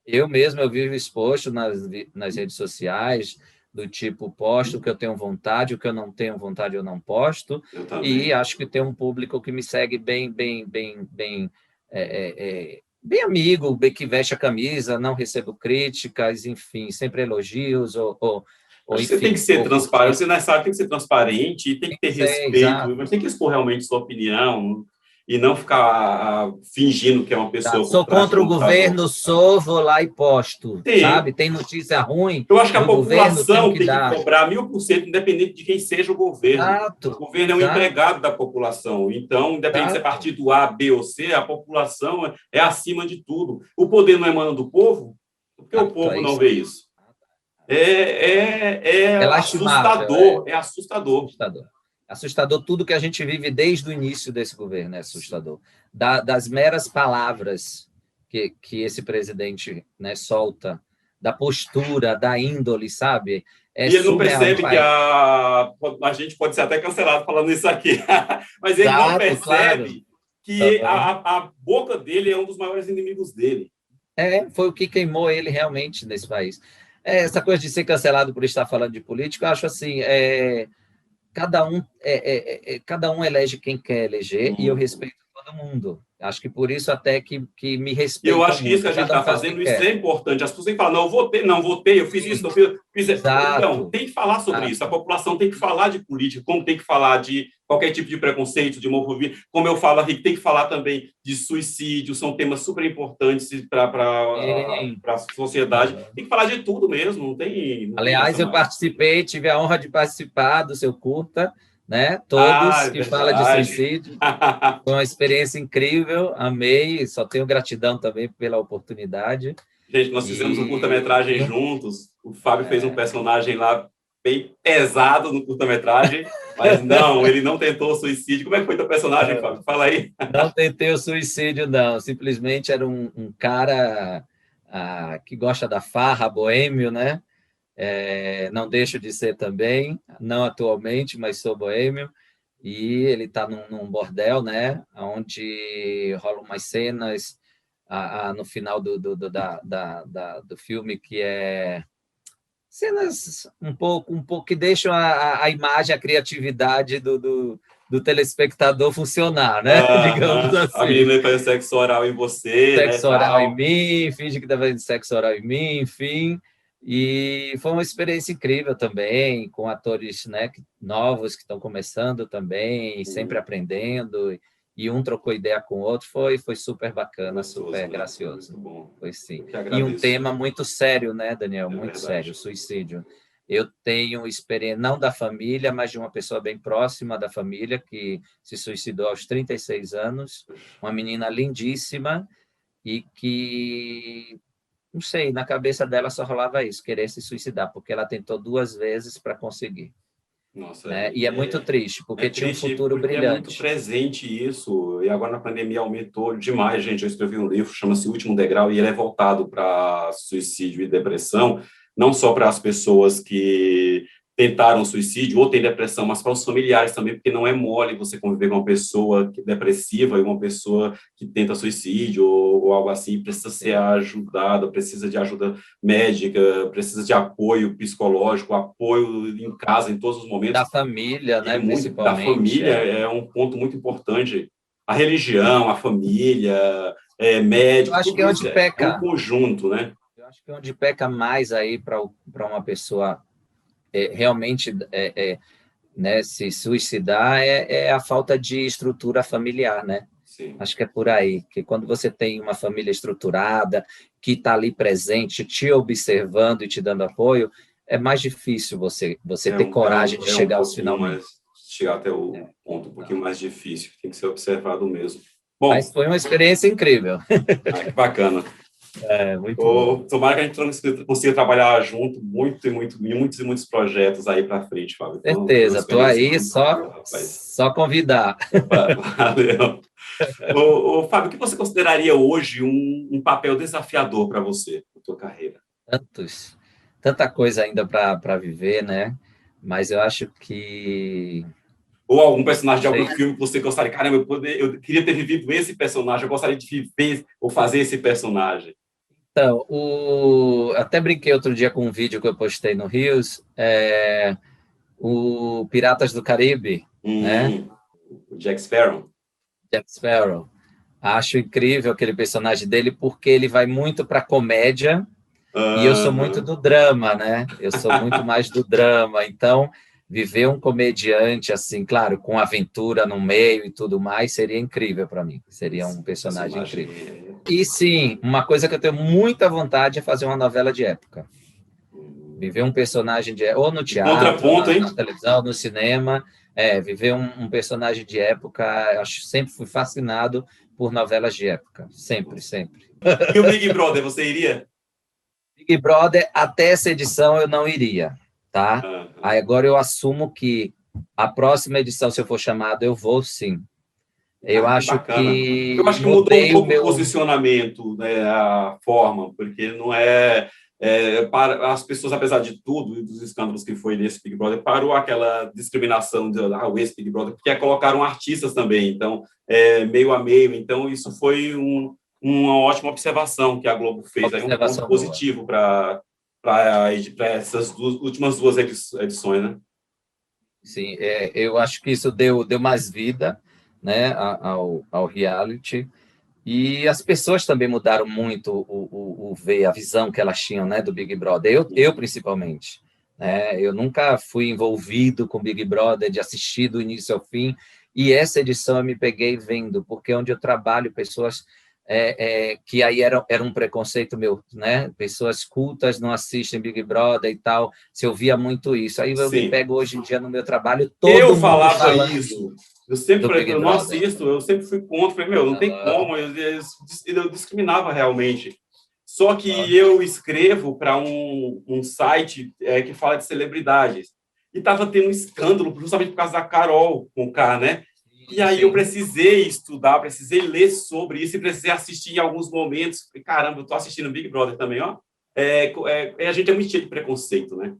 Eu mesmo, eu vivo exposto nas redes sociais, do tipo, posto o que eu tenho vontade, o que eu não tenho vontade eu não posto,
Eu
e
também.
acho que tem um público que me segue bem amigo, bem que veste a camisa, não recebo críticas, enfim, sempre elogios,
Acho que você tem que
enfim,
ser
ou
transparente,
curtindo.
você nessa área tem que ser transparente e tem que
Tem
ter
que ser,
respeito,
exato.
mas tem que expor realmente sua opinião e não ficar fingindo que é uma
Tá?
pessoa por
Sou
trás do
contra o
computador.
governo, vou lá e posto,
Sim,
sabe? Tem notícia ruim
eu acho que a
do governo, tenho
população
que
tem que
dar.
cobrar 1000%, independente de quem seja o governo. O
Exato,
governo é um
exato,
empregado da população, então, independente se é
exato.
partido A, B ou C, a população é acima de tudo. O poder não emana do povo? Por que o
Exato,
povo
é
não
isso.
vê isso?
É lastimável, é
É assustador.
assustador. Assustador tudo que a gente vive desde o início desse governo, é assustador. Das meras palavras que esse presidente, né, solta, da postura, da índole, sabe? É
E ele não
surreal um
percebe que
país.
a gente pode ser até cancelado falando isso aqui, mas ele não
Exato, claro.
percebe que a boca dele é um dos maiores inimigos dele.
Foi o que queimou ele realmente nesse país. Essa coisa de ser cancelado por estar falando de política, eu acho assim, cada um elege quem quer eleger e eu respeito todo mundo. Acho que por isso até que me
E eu
respeitam
acho que isso
muito.
que a gente
Cada um
está
faz o que
fazendo, isso
quer.
é importante. As pessoas têm que falar, não, eu votei, não, votei, eu fiz isso,
Sim,
eu fiz. Então,
exato,
tem que falar sobre isso. A
exato.
população tem que falar de política, como tem que falar de qualquer tipo de preconceito, de homofobia. Como eu falo aqui, tem que falar também de suicídio, são temas super importantes para
Sim.
a sociedade.
Uhum.
Tem que falar de tudo mesmo, não tem essa
Aliás, eu
mais.
participei, tive a honra de participar do seu curta, né?
Ah,
Todos
é
que fala de
verdade.
suicídio. Foi uma experiência incrível, amei, só tenho gratidão também pela oportunidade.
Gente, nós fizemos um
E,
curta-metragem
e um,
juntos. O Fábio fez um personagem lá bem pesado no curta-metragem, mas não, ele não tentou suicídio. Como é que foi teu personagem, Fábio? Fala aí.
não tentei o suicídio, não. Simplesmente era um cara que gosta da farra, boêmio, né? Não deixo de ser também, não atualmente, mas sou boêmio. E ele está num bordel, né? Onde rolam umas cenas no final do filme que é cenas um pouco que deixam a imagem, a criatividade do telespectador funcionar, né? Digamos
A
assim.
menina faz sexo oral em você, né,
Sexo oral em
tal.
mim, finge que está fazendo sexo oral em mim, enfim. E foi uma experiência incrível também, com atores, né, novos que estão começando também, sempre aprendendo, e um trocou ideia com o outro, foi super
Foi
bacana,
gostoso,
super
né? Foi muito
gracioso.
bom.
Foi sim.
Eu que
E um
agradeço.
tema muito sério, né, Daniel?
É
Muito sério,
verdade.
suicídio. Eu tenho experiência, não da família, mas de uma pessoa bem próxima da família, que se suicidou aos 36 anos, uma menina lindíssima, e que, não sei, na cabeça dela só rolava isso, querer se suicidar, porque ela tentou 2 vezes para conseguir,
Nossa,
né? E é muito triste,
é
porque tinha um
triste
futuro
porque é muito
brilhante.
presente isso, e agora na pandemia aumentou demais, gente. Eu escrevi um livro, chama-se O Último Degrau, e ele é voltado para suicídio e depressão, não só para as pessoas que tentaram suicídio ou têm depressão, mas para os familiares também, porque não é mole você conviver com uma pessoa depressiva e uma pessoa que tenta suicídio ou algo assim, precisa ser
Sim.
ajudada, precisa de ajuda médica, precisa de apoio psicológico, apoio em casa em todos os momentos.
Da família,
E é
né,
muito da
principalmente.
família, é um ponto muito importante. A religião, a família,
Eu
médico,
acho que
tudo
é
isso
onde
é um
peca,
conjunto, né?
eu acho que é onde peca mais aí para uma pessoa realmente né, se suicidar é a falta de estrutura familiar, né?
Sim.
Acho que é por aí, que quando você tem uma família estruturada, que está ali presente, te observando e te dando apoio, é mais difícil você ter coragem de
É um
chegar aos
pouquinho
finalmente.
mais, chegar até o ponto um pouquinho
Então,
mais difícil, tem que ser observado mesmo.
mas
Bom,
foi uma experiência incrível.
que bacana.
Muito bom.
Tomara que a gente consiga trabalhar junto muito e muito, em muitos e muitos projetos aí para frente, Fábio. Foi uma
Certeza, estou
experiência
aí
incrível,
só,
rapaz.
só convidar.
Opa, valeu. Fábio, o que você consideraria hoje um papel desafiador para você, na sua carreira?
Tanta coisa ainda para viver, né? Mas eu acho que,
Ou algum
não
personagem de algum
sei.
filme que você gostaria, caramba, eu queria ter vivido esse personagem, eu gostaria de viver ou fazer esse personagem.
Então, até brinquei outro dia com um vídeo que eu postei no Rios, o Piratas do Caribe, né?
O Jack Sparrow.
Jack Sparrow. Acho incrível aquele personagem dele porque ele vai muito para comédia e eu sou muito
Aham.
do drama, né? Eu sou muito mais do drama. Então, viver um comediante assim, claro, com aventura no meio e tudo mais, seria incrível para mim. Seria um
Esse
personagem
personagem
incrível. E sim, uma coisa que eu tenho muita vontade é fazer uma novela de época. Viver um personagem ou no
um
teatro, ou
contraponto,
na
hein?
televisão, no cinema, viver um personagem de época. Acho sempre fui fascinado por novelas de época, sempre, sempre.
E o Big Brother, você iria?
Big Brother, até essa edição eu não iria, tá? Aí
Aham.
agora eu assumo que a próxima edição, se eu for chamado, eu vou sim. Eu
Que
acho
bacana. Eu
que
acho que mudou um
mudei o
pouco o
meu.
posicionamento, né, a forma, porque não para as pessoas, apesar de tudo e dos escândalos que foi nesse Big Brother, parou aquela discriminação de o ex-Big Brother, porque colocaram artistas também, então, meio a meio. Então, isso foi uma ótima observação que a Globo fez, aí um ponto
Observação boa.
positivo para essas últimas duas edições, né?
Sim, eu acho que isso deu mais vida, né, ao reality. E as pessoas também mudaram muito o ver, a visão que elas tinham, né, do Big Brother. Eu principalmente. Né? Eu nunca fui envolvido com Big Brother, de assistir do início ao fim. E essa edição eu me peguei vendo, porque onde eu trabalho, pessoas que aí era um preconceito meu, né? Pessoas cultas não assistem Big Brother e tal. Se eu via muito isso. Aí eu me
Sim.
pego hoje em dia no meu trabalho,
Eu
todo mundo
falava
falando
isso. Eu sempre
do
falei,
Big
eu não
Brother.
assisto, eu sempre fui contra. Falei, meu, não tem como. Eu discriminava realmente. Só que eu escrevo para um site que fala de celebridades. E estava tendo um escândalo, justamente por causa da Carol com K, né? E aí eu
Sim.
precisei estudar, precisei ler sobre isso e precisei assistir em alguns momentos. Falei, caramba, eu estou assistindo Big Brother também, ó. A gente é muito cheio de preconceito, né?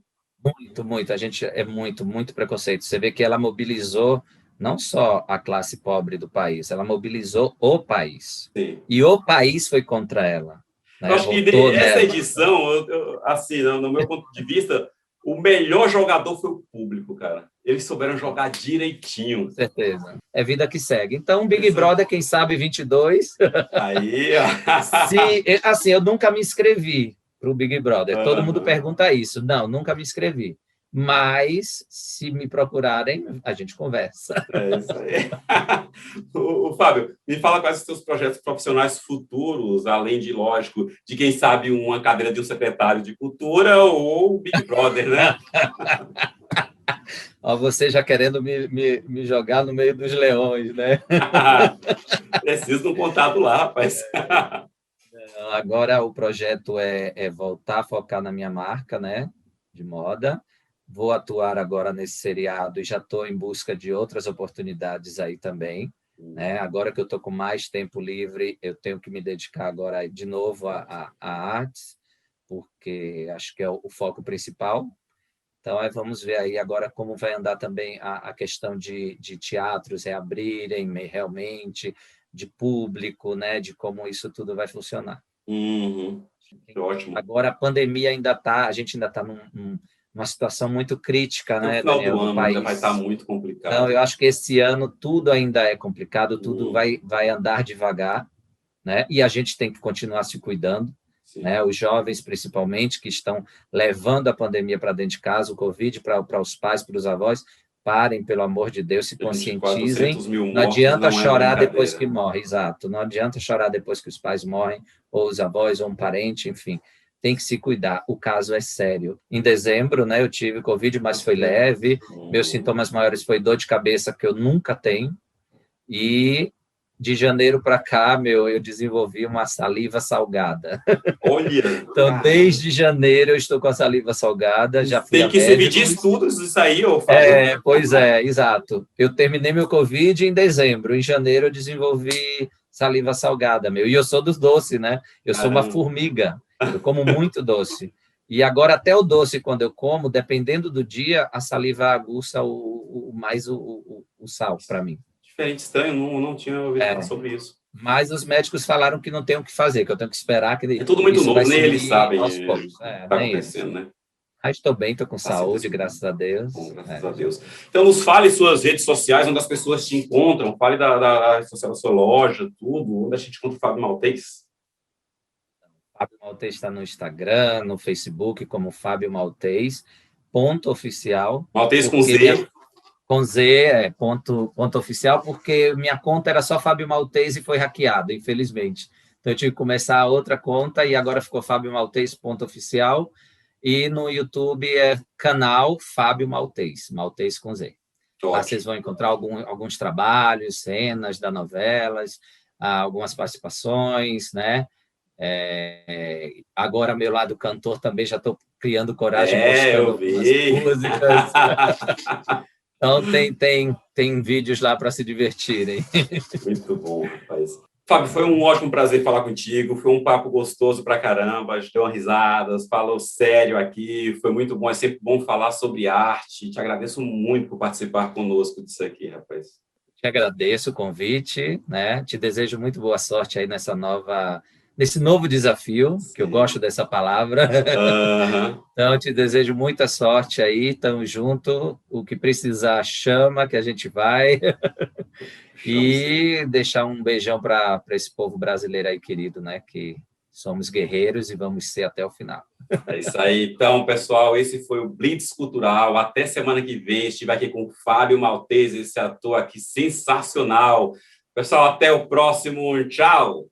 Muito, muito. A gente é muito, muito preconceito. Você vê que ela mobilizou não só a classe pobre do país, ela mobilizou o país.
Sim.
E o país foi contra ela,
Eu
né?
acho que
Votou
essa
nela.
edição, assim, no meu ponto de vista, o melhor jogador foi o público, cara. Eles souberam jogar direitinho.
Com certeza. É vida que segue. Então, Big
Isso aí.
Brother, quem sabe 22.
Aí,
Assim, eu nunca me inscrevi para o Big Brother. Todo mundo
uhum.
pergunta isso. Não, nunca me inscrevi. Mas, se me procurarem, a gente conversa.
É isso aí. O Fábio, me fala quais os seus projetos profissionais futuros, além de, lógico, de quem sabe uma cadeira de um secretário de cultura ou o Big Brother, né?
Ó, você já querendo me jogar no meio dos leões, né?
Preciso de um contato lá, rapaz.
Agora o projeto é voltar a focar na minha marca, né? De moda. Vou atuar agora nesse seriado e já estou em busca de outras oportunidades aí também. Né? Agora que eu estou com mais tempo livre, eu tenho que me dedicar agora de novo a artes, porque acho que é o foco principal. Então, vamos ver aí agora como vai andar também a questão de teatros reabrirem realmente, de público, né? De como isso tudo vai funcionar.
Uhum. Ótimo.
Agora, a pandemia ainda está, a gente ainda está numa situação muito crítica,
Até o
né,
final
Daniel,
do
do
ano ainda vai estar
país.
muito
Então,
complicado.
eu acho que esse ano tudo ainda é complicado, tudo
Uhum.
vai andar devagar, né? E a gente tem que continuar se cuidando,
Sim.
né? Os jovens, principalmente, que estão levando a pandemia para dentro de casa, o Covid para os pais, para os avós, parem, pelo amor de Deus, se
Gente,
conscientizem.
400 mil
Não
mortos
adianta
não é
chorar depois que
brincadeira.
morre, exato. Não adianta chorar depois que os pais morrem, ou os avós, ou um parente, enfim. Tem que se cuidar. O caso é sério. Em dezembro, né, eu tive Covid, mas foi leve. Meus
Uhum.
sintomas maiores foi dor de cabeça, que eu nunca tenho. E de janeiro para cá, eu desenvolvi uma saliva salgada.
Olha,
Então,
caramba.
desde janeiro eu estou com a saliva salgada, já fui
Tem
a
que servir de
médicos.
estudos isso aí, ô Fábio.
Pois é, exato. Eu terminei meu Covid em dezembro. Em janeiro eu desenvolvi saliva salgada, meu. E eu sou dos doces, né? Eu sou uma
Caramba.
formiga. Eu como muito doce. E agora até o doce, quando eu como, dependendo do dia, a saliva aguça mais o sal para mim.
Diferente, estranho, não tinha ouvido falar sobre isso.
Mas os médicos falaram que não tem o que fazer, que eu tenho que esperar
É
que
tudo muito
isso vai
novo, nem eles
sumir aos
sabem o
poucos.
que está
Nem eles.
acontecendo, né?
Mas estou bem, estou com
Está se
saúde,
descobrindo.
graças a
Bom,
Deus.
graças a Deus. Então, nos fale suas redes sociais, onde as pessoas te encontram. Fale da rede social da sua loja, tudo. Onde a gente encontra o Fábio Maltês.
Fábio Maltês está no Instagram, no Facebook, como Fábio Maltês, ponto oficial,
Maltês com
porque
Z.
com Z ponto oficial, porque minha conta era só Fábio Maltês e foi hackeada, infelizmente. Então, eu tive que começar outra conta e agora ficou Fábio Maltês, ponto oficial. E no YouTube é canal Fábio Maltês, Maltês com Z. Lá vocês
Ótimo.
vão encontrar alguns trabalhos, cenas da novelas, algumas participações, né? Agora, meu lado cantor também já estou criando coragem, postando
Eu
algumas
vi.
músicas. Então, tem vídeos lá para se divertirem.
Muito bom, rapaz. Fábio, foi um ótimo prazer falar contigo. Foi um papo gostoso pra caramba. A gente deu umas risadas, falou sério aqui. Foi muito bom. É sempre bom falar sobre arte. Te agradeço muito por participar conosco disso aqui, rapaz.
Te agradeço o convite, né? Te desejo muito boa sorte aí nessa nova nesse novo desafio, que eu gosto dessa palavra. Então, te desejo muita sorte aí, estamos juntos. O que precisar, chama, que a gente vai. E deixar um beijão para esse povo brasileiro aí, querido, né? Que somos guerreiros e vamos ser até o final.
É isso aí. Então, pessoal, esse foi o Blitz Cultural. Até semana que vem. Estive aqui com o Fábio Maltese, esse ator aqui sensacional. Pessoal, até o próximo. Tchau!